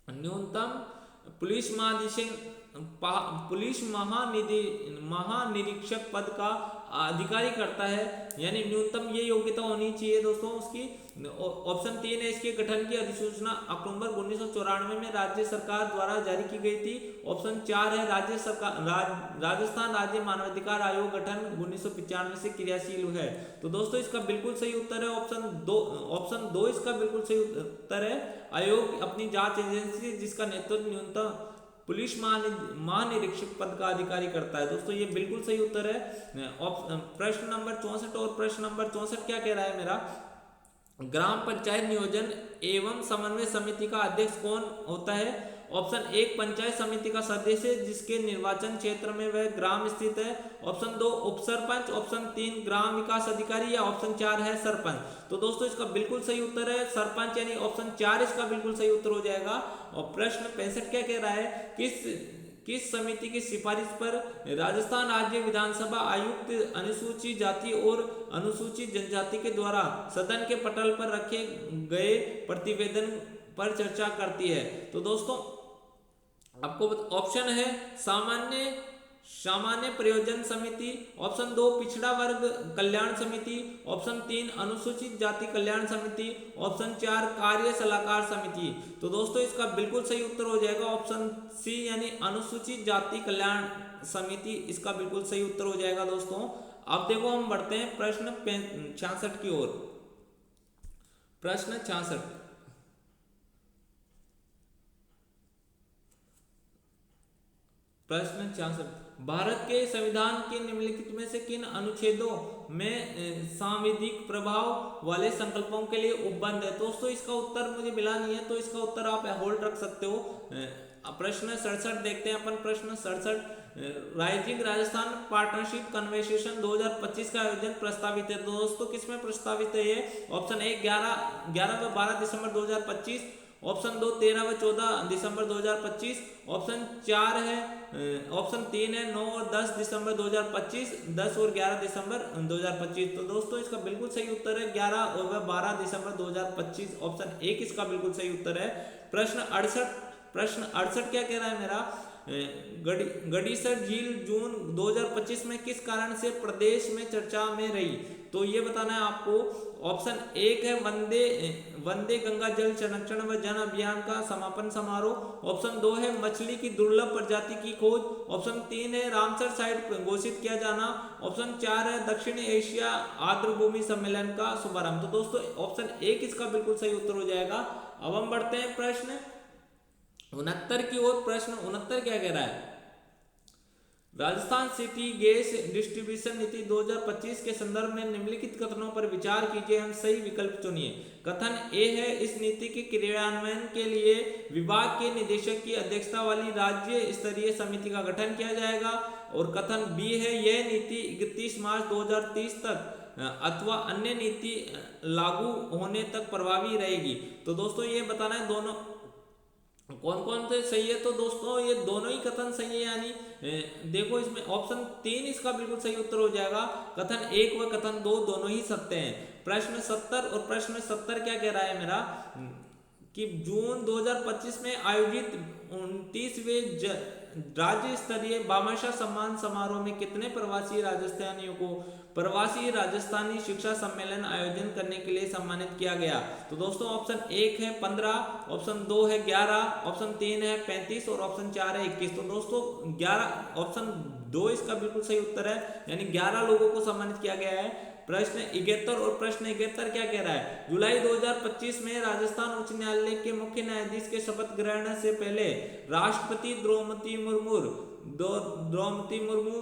न्यूनतम पुलिस पुलिस महानिरीक्षक पद का अधिकारी करता है, यानी न्यूनतम ये योग्यता होनी चाहिए दोस्तों उसकी। ऑप्शन 3 है, इसके गठन की अधिसूचना अक्टूबर 1994 में राज्य सरकार द्वारा जारी की गई थी। ऑप्शन 4 है, राजस्थान राज्य मानवाधिकार आयोग गठन 1995 से क्रियाशील है। तो दोस्तों इसका बिल्कुल सही उत्तर है ऑप्शन दो इसका बिल्कुल सही उत्तर है। आयोग अपनी जांच एजेंसी जिसका नेतृत्व न्यूनतम पुलिस महानिरीक्षक पद का अधिकारी करता है। दोस्तों ये बिल्कुल सही उत्तर है। प्रश्न नंबर 64 और प्रश्न नंबर 64 क्या कह रहा है मेरा, ग्राम पंचायत नियोजन एवं समन्वय समिति का अध्यक्ष कौन होता है। ऑप्शन 1 पंचायत समिति का सदस्य जिसके निर्वाचन क्षेत्र में वह ग्राम स्थित है। ऑप्शन 2 उप सरपंच। ऑप्शन 3 ग्राम विकास अधिकारी या ऑप्शन 4 है सरपंच। तो दोस्तों इसका बिल्कुल सही उत्तर है सरपंच, यानी ऑप्शन 4 इसका बिल्कुल सही उत्तर हो जाएगा। और प्रश्न 65 क्या कह रहा है, किस समिति की सिफारिश पर राजस्थान राज्य विधानसभा आयुक्त अनुसूचित जाति और अनुसूचित जनजाति के द्वारा सदन के पटल पर रखे गए प्रतिवेदन पर चर्चा करती है। तो दोस्तों आपको ऑप्शन है सामान्य प्रयोजन समिति। ऑप्शन 2 पिछड़ा वर्ग कल्याण समिति। ऑप्शन 3 अनुसूचित जाति कल्याण समिति। ऑप्शन 4 कार्य सलाहकार समिति। तो दोस्तों इसका बिल्कुल सही उत्तर हो जाएगा ऑप्शन सी, यानी अनुसूचित जाति कल्याण समिति इसका बिल्कुल सही उत्तर हो जाएगा दोस्तों। अब देखो हम बढ़ते हैं प्रश्न 66 की ओर। प्रश्न 66, प्रश्न 66, भारत के संविधान के निम्नलिखित में से किन अनुच्छेदों में सांविधिक प्रभाव वाले संकल्पों के लिए उपबंध है। दोस्तों इसका उत्तर मुझे मिला नहीं है, तो इसका उत्तर आप होल्ड रख सकते हो। प्रश्न 67 देखते हैं अपन। प्रश्न 67, राइजिंग राजस्थान पार्टनरशिप कन्वेंशन 2025 का आयोजन प्रस्तावित है। दोस्तों किसमें प्रस्तावित है ये। ऑप्शन 1 11 व 12 दिसंबर 2025। ऑप्शन 2 13 व 14 दिसंबर 2025। ऑप्शन 4 है ऑप्शन 3 है 9 और 10 दिसंबर 2025, 10 और 11 दिसंबर 2025। तो दोस्तों इसका बिल्कुल सही उत्तर है 11 और 12 दिसंबर 2025। ऑप्शन 1 इसका बिल्कुल सही उत्तर है। प्रश्न 68 क्या कह रहा है मेरा, गड़ीसर झील जून 2025 में किस कारण से प्रदेश में चर्चा में रही। तो ये बताना है आपको। ऑप्शन 1 है वंदे गंगा जल संरक्षण व जन अभियान का समापन समारोह। ऑप्शन 2 है मछली की दुर्लभ प्रजाति की खोज। ऑप्शन 3 है रामसर साइट घोषित किया जाना। ऑप्शन 4 है दक्षिण एशिया आर्द्रभूमि सम्मेलन का शुभारंभ। तो दोस्तों ऑप्शन 1 इसका बिल्कुल सही उत्तर हो जाएगा। अब हम बढ़ते हैं प्रश्न 69 की ओर। प्रश्न 69 क्या कह रहा है, राजस्थान सिटी गैस डिस्ट्रीब्यूशन नीति 2025 के संदर्भ में निम्नलिखित कथनों पर विचार कीजिए, हम सही विकल्प चुनिए। कथन ए है, इस नीति के क्रियान्वयन के लिए विभाग के निदेशक की अध्यक्षता वाली राज्य स्तरीय समिति का गठन किया जाएगा। और कथन बी है, यह नीति 31 मार्च 2030 तक अथवा अन्य नीति लागू होने तक प्रभावी रहेगी। तो दोस्तों ये बताना है दोनों कौन कौन से सही है। तो दोस्तों ये दोनों ही कथन सही है, यानी देखो इसमें ऑप्शन 3 इसका बिल्कुल सही उत्तर हो जाएगा। कथन 1 व कथन 2 दोनों ही सत्य हैं। प्रश्न 70 और प्रश्न 70 क्या कह रहा है मेरा, कि जून 2025 में आयोजित 29वें राज्य स्तरीय भामाशाह सम्मान समारोह में कितने प्रवासी राजस्थानियों को प्रवासी राजस्थानी शिक्षा सम्मेलन आयोजन करने के लिए सम्मानित किया गया। तो दोस्तों ऑप्शन 1 है 15, ऑप्शन 2 है 11, ऑप्शन 3 है 35 और ऑप्शन 4 है 21। तो दोस्तों 11 ऑप्शन 2 इसका बिल्कुल सही उत्तर है, यानी 11 लोगों को सम्मानित किया गया है। प्रश्न 71 और प्रश्न 71 क्या कह रहा है, जुलाई 2025 में राजस्थान उच्च न्यायालय के मुख्य न्यायाधीश के शपथ ग्रहण से पहले राष्ट्रपति द्रौपदी मुर्मू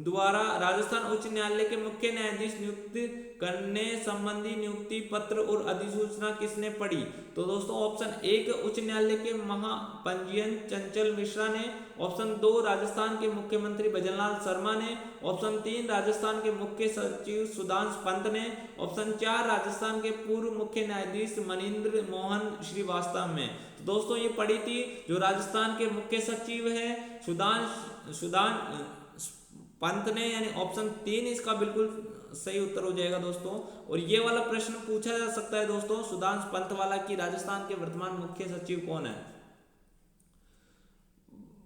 द्वारा राजस्थान उच्च न्यायालय के मुख्य न्यायाधीश नियुक्त करने संबंधी नियुक्ति पत्र और अधिसूचना किसने पढ़ी। तो दोस्तों ऑप्शन 1 उच्च न्यायालय के महापंजीयन चंचल मिश्रा ने। ऑप्शन 2 राजस्थान के मुख्यमंत्री भजनलाल शर्मा ने। ऑप्शन 3 राजस्थान के मुख्य सचिव सुधांशु पंत ने। ऑप्शन 4 राजस्थान के पूर्व मुख्य न्यायाधीश मनिंद्र मोहन श्रीवास्तव में। तो दोस्तों ये पढ़ी थी जो राजस्थान के मुख्य सचिव है सुधांशु पंत ने, यानी ऑप्शन 3 इसका बिल्कुल सही उत्तर हो जाएगा दोस्तों। और ये वाला प्रश्न पूछा जा सकता है दोस्तों सुधांशु पंत वाला, कि राजस्थान के वर्तमान मुख्य सचिव कौन है।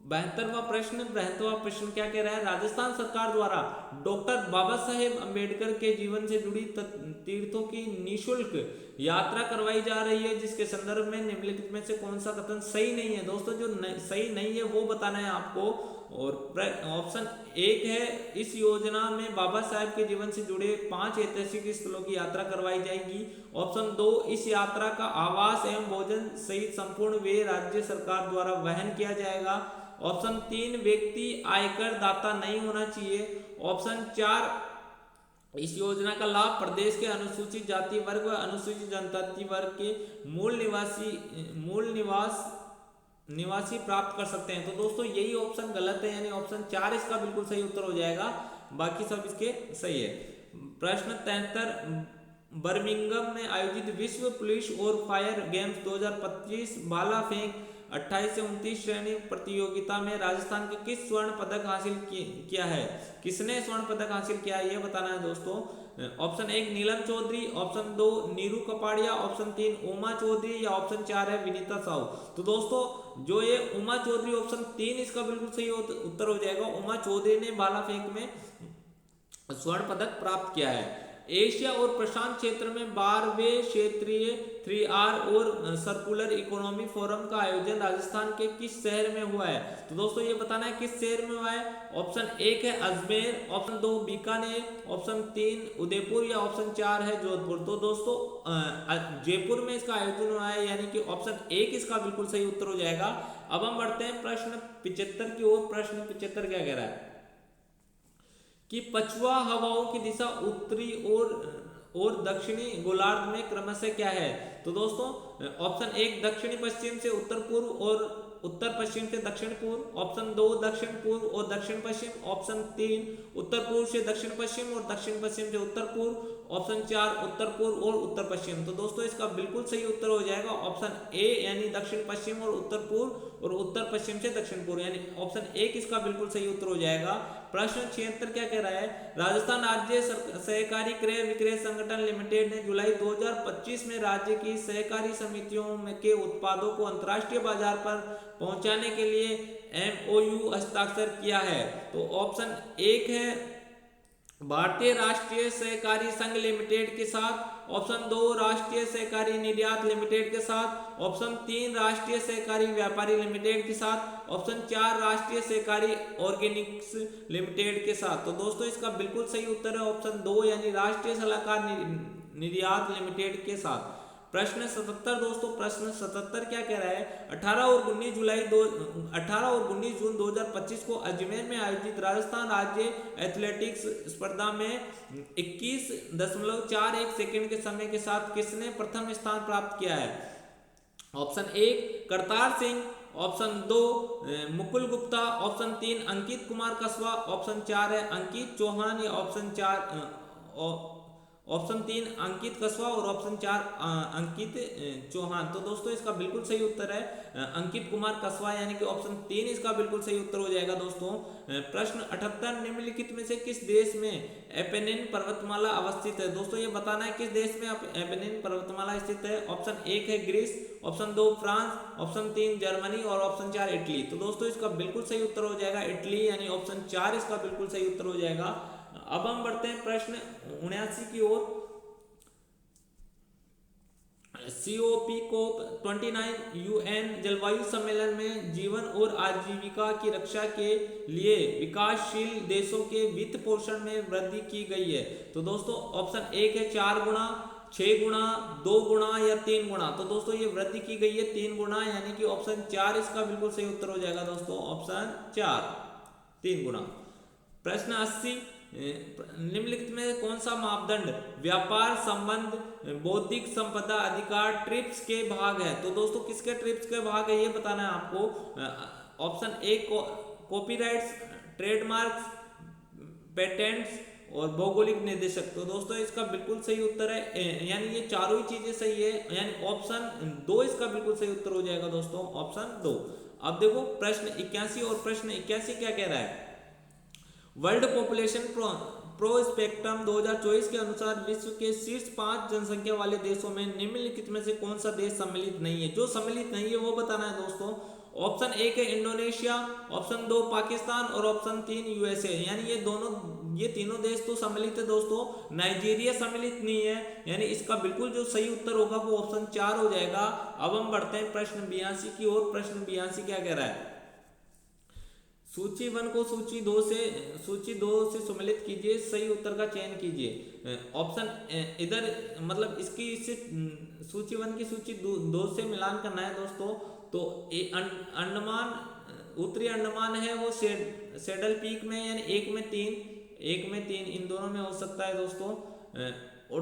बहत्तरवां प्रश्न क्या कह रहा है? राजस्थान सरकार द्वारा डॉक्टर बाबा साहेब अंबेडकर के जीवन से जुड़ी तीर्थों की निःशुल्क यात्रा करवाई जा रही है, जिसके संदर्भ में निम्नलिखित में से कौन सा कथन सही नहीं है? दोस्तों जो सही नहीं है वो बताना है आपको। और ऑप्शन एक है, इस योजना में बाबा साहेब के जीवन से जुड़े 5 ऐतिहासिक स्थलों की यात्रा करवाई जाएगी। ऑप्शन 2, इस यात्रा का आवास एवं भोजन सहित संपूर्ण व्यय राज्य सरकार द्वारा वहन किया जाएगा। ऑप्शन 3, व्यक्ति आयकर दाता नहीं होना चाहिए। ऑप्शन 4, इस योजना का लाभ प्रदेश के अनुसूचित जाति वर्ग व अनुसूचित जनजाति वर्ग के मूल निवासी प्राप्त कर सकते हैं। तो दोस्तों यही ऑप्शन गलत है, यानी ऑप्शन 4 इसका बिल्कुल सही उत्तर हो जाएगा, बाकी सब इसके सही है। प्रश्न 73, बर्मिंघम में आयोजित विश्व पुलिस और फायर गेम्स 2025 भाला फेंक 28 से 29 श्रेणी प्रतियोगिता में राजस्थान के किस स्वर्ण पदक हासिल किया है? किसने स्वर्ण पदक हासिल किया है ये बताना है दोस्तों। Option 1 Neelam Chaudhary, option 2 Neeru Kapadia, option 3 Uma Chaudhary या ऑप्शन 4 है विनीता साहू। तो दोस्तों जो ये उमा चौधरी, ऑप्शन 3 इसका बिल्कुल सही उत्तर हो जाएगा। उमा चौधरी ने भाला फेंक में स्वर्ण पदक प्राप्त किया है। एशिया और प्रशांत क्षेत्र में 12वें क्षेत्रीय 3R और सर्कुलर इकोनॉमी फोरम का आयोजन राजस्थान के किस शहर में हुआ है? तो दोस्तों ये बताना है किस शहर में हुआ है। ऑप्शन 1 है अजमेर, ऑप्शन 2 बीकानेर, ऑप्शन 3 उदयपुर या ऑप्शन 4 है जोधपुर। तो दोस्तों जयपुर में इसका आयोजन हुआ है, यानी कि ऑप्शन 1 इसका बिल्कुल सही उत्तर हो जाएगा। अब हम बढ़ते हैं प्रश्न 75 की ओर। प्रश्न 75 क्या कह रहा है कि पछुआ हवाओं की दिशा उत्तरी और दक्षिणी गोलार्ध में क्रमशः क्या है? तो दोस्तों ऑप्शन 1 दक्षिणी पश्चिम से उत्तर पूर्व और उत्तर पश्चिम से दक्षिण पूर्व, ऑप्शन 2 दक्षिण पूर्व और दक्षिण पश्चिम, ऑप्शन 3 उत्तर पूर्व से दक्षिण पश्चिम और दक्षिण पश्चिम से उत्तर पूर्व, ऑप्शन 4 उत्तर पूर्व और उत्तर पश्चिम। तो दोस्तों इसका बिल्कुल सही उत्तर हो जाएगा ऑप्शन ए, यानी दक्षिण पश्चिम और उत्तर पूर्व और उत्तर पश्चिम से दक्षिण पूर्व, यानी ऑप्शन 1 इसका बिल्कुल सही उत्तर हो जाएगा। प्रश्न 76 क्या कह रहा है? राजस्थान राज्य सहकारी क्रय विक्रय संगठन लिमिटेड ने जुलाई 2025 में राज्य की सहकारी समितियों के उत्पादों को अंतर्राष्ट्रीय बाजार पर पहुंचाने के लिए MOU हस्ताक्षर किया है। तो ऑप्शन 1 है भारतीय राष्ट्रीय सहकारी संघ लिमिटेड के साथ, ऑप्शन 2 राष्ट्रीय सहकारी निर्यात लिमिटेड के साथ, ऑप्शन 3 राष्ट्रीय सहकारी व्यापारी लिमिटेड के साथ, ऑप्शन 4 राष्ट्रीय सहकारी ऑर्गेनिक्स लिमिटेड के साथ। तो दोस्तों इसका बिल्कुल सही उत्तर है ऑप्शन 2, यानी राष्ट्रीय सलाहकार निर्यात लिमिटेड के साथ। प्रश्न 77 दोस्तों, प्रश्न 77 क्या कह रहा है? 18 और 19 जून 2025 को अजमेर में आयोजित राजस्थान राज्य एथलेटिक्स स्पर्धा में 21.41 सेकंड के समय के साथ किसने प्रथम स्थान प्राप्त किया है? Option 1 Kartar Singh, option 2 Mukul Gupta, option 3 Ankit Kumar कसवा, ऑप्शन 4 है अंकित चौहान या ऑप्शन 3 अंकित कसवा और ऑप्शन 4 अंकित चौहान। तो दोस्तों इसका बिल्कुल सही उत्तर है अंकित कुमार कसवा, यानी कि ऑप्शन 3 इसका बिल्कुल सही उत्तर हो जाएगा दोस्तों। प्रश्न 78 निम्नलिखित में से किस देश में एपेनिन पर्वतमाला अवस्थित है? दोस्तों ये बताना है किस देश में एपेनिन पर्वतमाला स्थित है। ऑप्शन 1 है Greece, option 2 France, option 3 Germany और ऑप्शन 4 इटली। तो दोस्तों इसका बिल्कुल सही उत्तर हो जाएगा इटली, यानी ऑप्शन 4 इसका बिल्कुल सही उत्तर हो जाएगा। अब हम बढ़ते हैं प्रश्न 79 की ओर। COP29 UN जलवायु सम्मेलन में जीवन और आजीविका की रक्षा के लिए विकासशील देशों के वित्त पोषण में वृद्धि की गई है। तो दोस्तों ऑप्शन 1 है 4 गुना, 6 गुना, 2 गुना या 3 गुना। तो दोस्तों ये वृद्धि की गई है 3 गुना, यानी कि ऑप्शन 4 इसका बिल्कुल सही उत्तर हो जाएगा दोस्तों, ऑप्शन 4 3 गुना। प्रश्न 80 निम्नलिखित में कौन सा मापदंड व्यापार संबंध बौद्धिक संपदा अधिकार ट्रिप्स के भाग है? तो दोस्तों किसके ट्रिप्स के भाग है ये बताना है आपको। ऑप्शन 1 कॉपीराइट्स, ट्रेडमार्क्स, पेटेंट्स और भौगोलिक निर्देशक। तो दोस्तों इसका बिल्कुल सही उत्तर है, यानी ये चारों ही चीजें सही है, यानी ऑप्शन 2 इसका बिल्कुल सही उत्तर हो जाएगा दोस्तों, ऑप्शन 2। अब देखो प्रश्न 81 और प्रश्न 81 क्या कह रहा है? वर्ल्ड पॉपुलेशन प्रोस्पेक्टम 2024 के अनुसार विश्व के शीर्ष 5 जनसंख्या वाले देशों में निम्नलिखित में से कौन सा देश सम्मिलित नहीं है? जो सम्मिलित नहीं है वो बताना है दोस्तों। ऑप्शन एक है इंडोनेशिया, ऑप्शन 2 पाकिस्तान और ऑप्शन 3 यूएसए। यानी ये तीनों देश तो सम्मिलित है दोस्तों, नाइजीरिया सम्मिलित नहीं है, यानी इसका बिल्कुल जो सही उत्तर होगा वो ऑप्शन 4 हो जाएगा। अब हम बढ़ते हैं प्रश्न 82 की ओर। प्रश्न 82 क्या कह रहा है, सूची 1 को सूची 2 से सम्मिलित कीजिए, सही उत्तर का चयन कीजिए। ऑप्शन इधर मतलब इसकी इससे सूची 1 की सूची 2 से मिलान करना है दोस्तों। तो अंडमान, उत्तरी अंडमान है वो सेडल पीक में, यानी एक में तीन इन दोनों में हो सकता है दोस्तों। और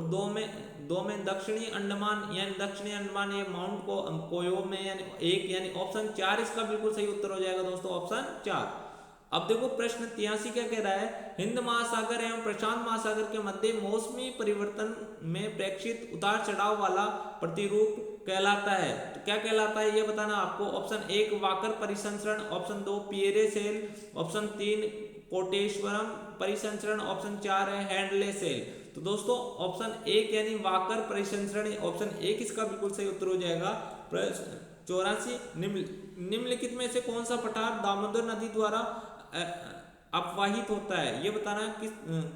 दो में दक्षिणी अंडमान, यानी दक्षिणी अंडमान ये माउंट कोयो में, यानी ऑप्शन 4 इसका बिल्कुल सही उत्तर हो जाएगा दोस्तों, ऑप्शन 4। अब देखो प्रश्न 83 क्या कह रहा है, हिंद महासागर एवं प्रशांत महासागर के मध्य मौसमी परिवर्तन में प्रेक्षित उतार चढ़ाव वाला प्रतिरूप कहलाता है। तो क्या कहलाता है ये बताना आपको। ऑप्शन 1 वाकर परिसंचरण, option 2 Pierre cell, option 3 Koteswaram परिसंचरण, ऑप्शन 4 है हैंडले सेल। तो दोस्तों ऑप्शन 1 यानी वाकर परिसंचरण, ऑप्शन 1 इसका बिल्कुल सही उत्तर हो जाएगा। प्रश्न 84 निम्नलिखित में से कौन सा पठार दामोदर नदी द्वारा अपवाहित होता है, ये बताना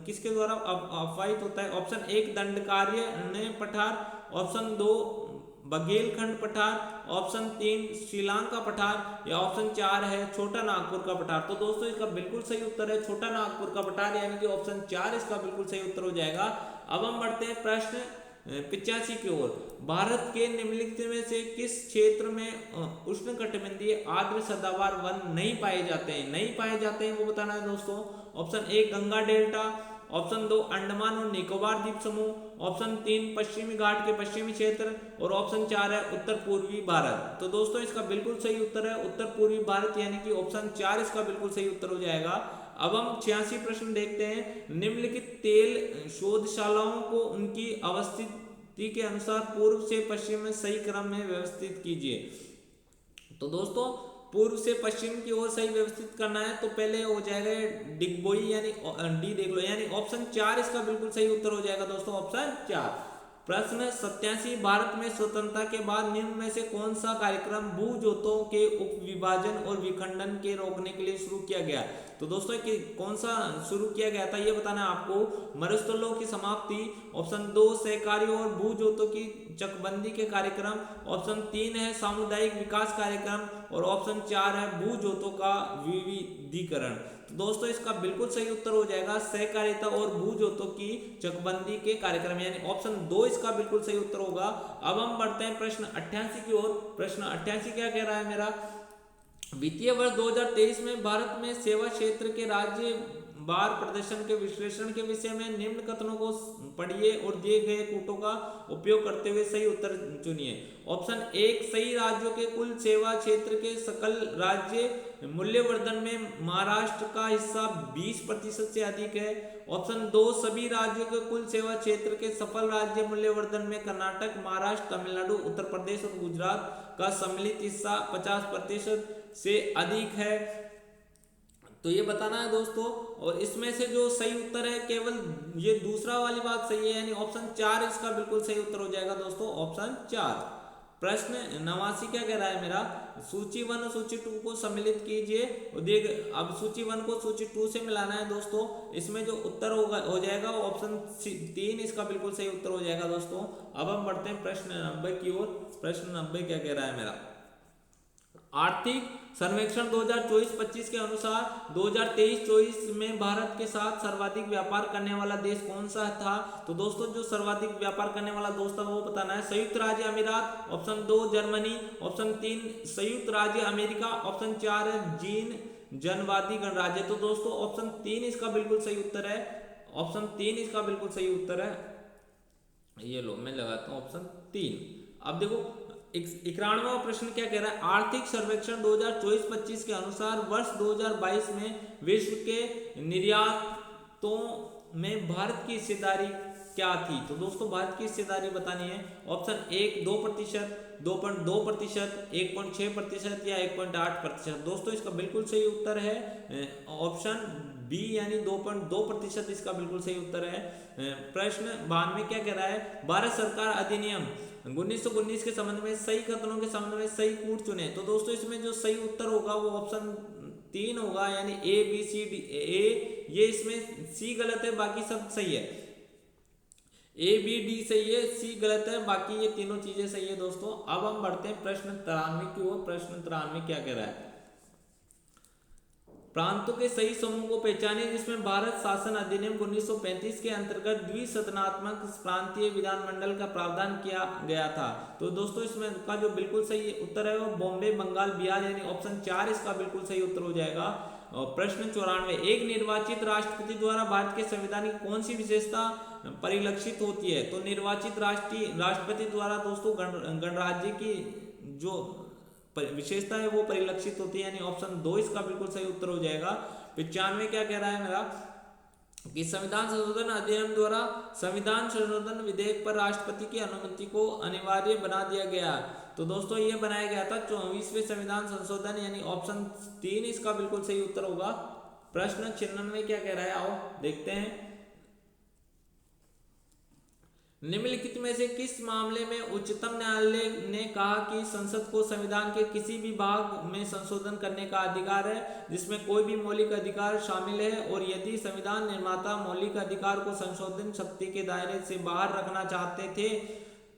किसके द्वारा अपवाहित होता है। ऑप्शन 1 दंडकारण्य पठार, ऑप्शन 2 बघेलखंड पठार, ऑप्शन 3 श्रीलंका पठार, या ऑप्शन 4 है छोटा नागपुर का पठार। तो दोस्तों इसका बिल्कुल सही उत्तर है छोटा नागपुर का पठार, यानी कि ऑप्शन 4 इसका बिल्कुल सही उत्तर हो जाएगा। अब हम बढ़ते हैं प्रश्न 85 की ओर। भारत के निम्नलिखित में से किस क्षेत्र में उष्णकटिबंधीय आर्द्र सदाबहार वन नहीं पाए जाते हैं वो बताना है दोस्तों। Option 1 Ganga delta, option 2 Andaman और निकोबार द्वीप समूह, ऑप्शन 3 पश्चिमी घाट के पश्चिमी क्षेत्र, और ऑप्शन 4 है उत्तर पूर्वी भारत। तो दोस्तों इसका बिल्कुल सही उत्तर है उत्तर पूर्वी भारत, यानी कि ऑप्शन 4 इसका बिल्कुल सही उत्तर हो जाएगा। अब हम 86 प्रश्न देखते हैं। निम्नलिखित तेल शोधशालाओं को उनकी अवस्थिति के अनुसार पूर्व से पश्चिम में सही क्रम में व्यवस्थित कीजिए। तो दोस्तों पूर्व से पश्चिम की ओर सही व्यवस्थित करना है, तो पहले हो जाएगा डिगबोई, यानी डी देख लो, यानी ऑप्शन 4 इसका बिल्कुल सही उत्तर हो जाएगा दोस्तों, ऑप्शन 4। प्रश्न 87 भारत में स्वतंत्रता के बाद निम्न में से कौन सा कार्यक्रम भूजोतों के उपविभाजन और विखंडन के रोकने के लिए शुरू किया गया। तो दोस्तों कि कौन सा शुरू किया गया था ये बताना है आपको। मरुस्थलों की समाप्ति, ऑप्शन 2 सहकारी और भूजोतों की चकबंदी के कार्यक्रम, ऑप्शन 3 है सामुदायिक विकास कार्यक्रम, और ऑप्शन 4 है भूजोतों का विविधीकरण। तो दोस्तों इसका बिल्कुल सही उत्तर हो जाएगा सहकारिता और भूजोतों की चकबंदी के कार्यक्रम, यानी ऑप्शन 2 इसका बिल्कुल सही उत्तर होगा। अब हम बढ़ते हैं प्रश्न 88 की ओर। प्रश्न 88 क्या कह रहा है मेरा, वित्तीय वर्ष 2023 में भारत में सेवा क्षेत्र के राज्य बार प्रदर्शन के विश्लेषण के विषय में निम्न कथनों को पढ़िए और दिए गए कूटों का उपयोग करते हुए सही उत्तर चुनिए। ऑप्शन 1 सही राज्यों के कुल सेवा क्षेत्र के सकल राज्य मूल्यवर्धन में महाराष्ट्र का हिस्सा 20% से अधिक है। ऑप्शन 2 सभी राज्यों के कुल सेवा क्षेत्र के सफल राज्य मूल्यवर्धन में कर्नाटक, महाराष्ट्र, तमिलनाडु, उत्तर प्रदेश और गुजरात का सम्मिलित हिस्सा 50% से अधिक है। तो ये बताना है दोस्तों, और इसमें से जो सही उत्तर है केवल ये दूसरा वाली बात सही है, यानी ऑप्शन 4 इसका बिल्कुल सही उत्तर हो जाएगा दोस्तों, ऑप्शन 4। प्रश्न 89 क्या कह रहा है मेरा, सूची 1 और सूची 2 को सम्मिलित कीजिए और देख। अब सूची 1 को सूची 2 से मिलाना है दोस्तों। इसमें जो उत्तर हो जाएगा वो ऑप्शन 3 इसका बिल्कुल सही उत्तर हो जाएगा दोस्तों। अब हम बढ़ते हैं प्रश्न 90 की ओर। प्रश्न 90 क्या कह रहा है मेरा, आर्थिक सर्वेक्षण 2024-25 के अनुसार 2023-24 में भारत के साथ सर्वाधिक व्यापार करने वाला देश कौन सा था। तो दोस्तों जो सर्वाधिक व्यापार करने वाला दोस्त है वो बताना है। संयुक्त राज्य अमीरात, ऑप्शन 2 जर्मनी, ऑप्शन 3 संयुक्त राज्य अमेरिका, ऑप्शन 4 है जीन जनवादी गणराज्य। तो दोस्तों ऑप्शन 3 इसका बिल्कुल सही उत्तर है, ऑप्शन 3 इसका बिल्कुल सही उत्तर है। ये लो मैं लगाता हूँ ऑप्शन 3। अब देखो 91वां प्रश्न क्या कह रहा है, आर्थिक सर्वेक्षण 2024-25 के अनुसार वर्ष 2022 में विश्व के निर्यातों में भारत की हिस्सेदारी क्या थी। तो दोस्तों भारत की हिस्सेदारी बतानी है। ऑप्शन 1 2%, 2.2%, 1.6% या 1.8%। दोस्तों इसका बिल्कुल सही उत्तर है ऑप्शन बी, यानी 2.2% इसका बिल्कुल सही उत्तर है। प्रश्न 92 क्या कह रहा है, भारत सरकार अधिनियम 1919 के संबंध में सही कथनों के संबंध में सही कूट चुने। तो दोस्तों इसमें जो सही उत्तर होगा वो ऑप्शन 3 होगा, यानी ए बी सी डी। ए ये इसमें सी गलत है, बाकी सब सही है। ए बी डी सही है, सी गलत है, बाकी ये तीनों चीजें सही है दोस्तों। अब हम बढ़ते हैं प्रश्न 93 की ओर। प्रश्न 93 क्या कह रहा है? प्रांतों के सही समूह को पहचाने जिसमें भारत शासन अधिनियम 1935 के अंतर्गत द्विसदनात्मक प्रांतीय विधानमंडल का प्रावधान किया गया था। तो दोस्तों इसमें का जो बिल्कुल सही उत्तर है वो बॉम्बे, बंगाल, बिहार, यानी ऑप्शन 4 इसका बिल्कुल सही उत्तर हो जाएगा। और प्रश्न 94, एक निर्वाचित राष्ट्रपति द्वारा भारत के संविधान की कौन सी विशेषता परिलक्षित होती है? तो निर्वाचित राष्ट्रपति द्वारा दोस्तों गणराज्य की जो विशेषता है वो परिलक्षित होती है, यानी ऑप्शन 2 इसका बिल्कुल सही उत्तर हो जाएगा। 95 क्या कह रहा है मेरा कि संविधान संशोधन अधिनियम द्वारा संविधान संशोधन विधेयक पर राष्ट्रपति की अनुमति को अनिवार्य बना दिया गया। तो दोस्तों ये बनाया गया था 24वें संविधान संशोधन, यानी ऑप्शन 3 इसका बिल्कुल सही उत्तर होगा। प्रश्न 96 क्या कह रहा है, आओ देखते हैं। निम्नलिखित में से किस मामले में उच्चतम न्यायालय ने कहा कि संसद को संविधान के किसी भी भाग में संशोधन करने का अधिकार है जिसमें कोई भी मौलिक अधिकार शामिल है, और यदि संविधान निर्माता मौलिक अधिकार को संशोधन शक्ति के दायरे से बाहर रखना चाहते थे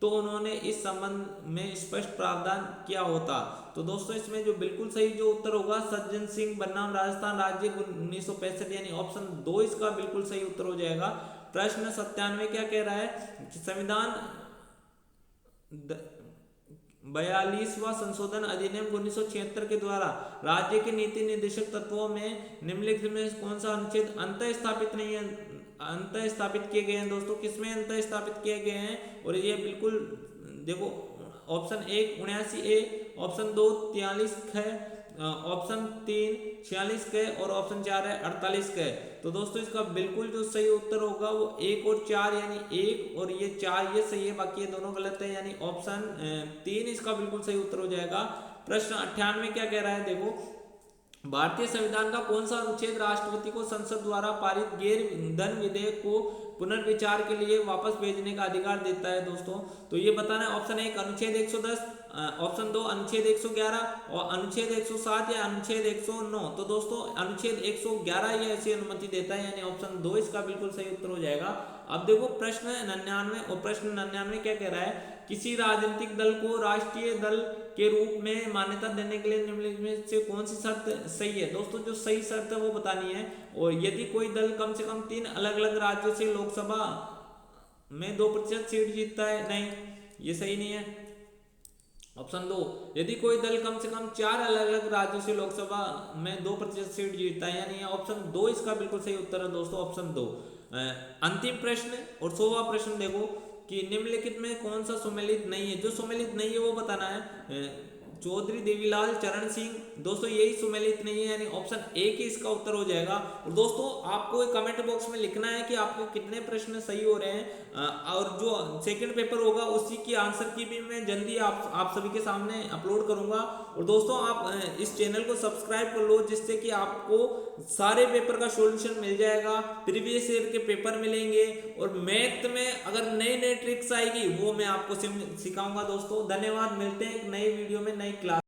तो उन्होंने इस संबंध में स्पष्ट प्रावधान किया होता। तो दोस्तों इसमें जो बिल्कुल सही जो उत्तर होगा सज्जन सिंह बनाम राजस्थान राज्य 1965, यानी ऑप्शन 2 इसका बिल्कुल सही उत्तर हो जाएगा। प्रश्न 97 क्या कह रहा है कि संविधान 42वां संशोधन अधिनियम 1976 के द्वारा राज्य के नीति निर्देशक तत्वों में निम्नलिखित में कौन सा अनुच्छेद अंतः स्थापित नहीं है, अंतः स्थापित किए गए हैं? दोस्तों किसमें अंतः स्थापित किए गए हैं? और ये बिल्कुल देखो ऑप्शन 1 79A, ऑप्शन 2 43 है, ऑप्शन 3 46 के, और ऑप्शन 4 है 48 के। तो दोस्तों इसका बिल्कुल जो सही उत्तर होगा वो 1 और 4, यानी 1 और ये 4 ये सही है, बाकी ये दोनों गलत है, यानी ऑप्शन 3 इसका बिल्कुल सही उत्तर हो जाएगा। प्रश्न 98 क्या कह रहा है, देखो भारतीय संविधान का कौन सा अनुच्छेद राष्ट्रपति को संसद द्वारा पारित गैर धन विधेयक को पुनर्विचार के लिए वापस भेजने का अधिकार देता है? दोस्तों तो ये बताना है। ऑप्शन 1 अनुच्छेद 110, ऑप्शन 2 अनुच्छेद 111, और अनुच्छेद 107 या अनुच्छेद 109। तो दोस्तों अनुच्छेद 111 ये ऐसी अनुमति देता है, यानी ऑप्शन 2 इसका बिल्कुल सही उत्तर हो जाएगा। अब देखो प्रश्न 99, और प्रश्न 99 क्या कह रहा है, किसी राजनीतिक दल को राष्ट्रीय दल के रूप में मान्यता देने के लिए निम्नलिखित में से कौन सी शर्त सही है? दोस्तों जो सही शर्त है वो बतानी है। और यदि कोई दल कम से कम 3 अलग अलग राज्यों से लोकसभा में 2% सीट जीतता है, नहीं ये सही नहीं है। ऑप्शन 2, यदि कोई दल कम से कम 4 अलग अलग राज्यों से लोकसभा में 2% सीट जीतता है, यानी ऑप्शन 2 इसका बिल्कुल सही उत्तर है दोस्तों, ऑप्शन 2। अंतिम प्रश्न और 100वां प्रश्न देखो कि निम्नलिखित में कौन सा सुमेलित नहीं है? जो सुमेलित नहीं है वो बताना है। चौधरी देवीलाल चरण सिंह, दोस्तों यही सुमेलित नहीं है, यानी ऑप्शन 1 ही इसका उत्तर हो जाएगा। और दोस्तों आपको कमेंट बॉक्स में लिखना है कि आपको कितने प्रश्न सही हो रहे हैं, और जो सेकंड पेपर होगा उसी की आंसर की भी मैं जल्दी आप सभी के सामने अपलोड करूंगा। और दोस्तों आप इस चैनल को सब्सक्राइब कर लो जिससे कि आपको सारे पेपर का सॉल्यूशन मिल जाएगा, प्रीवियस ईयर के पेपर मिलेंगे, और मैथ में अगर नई नई ट्रिक्स आएगी वो मैं आपको सिखाऊंगा दोस्तों। धन्यवाद, मिलते हैं एक नई वीडियो में नई क्लास।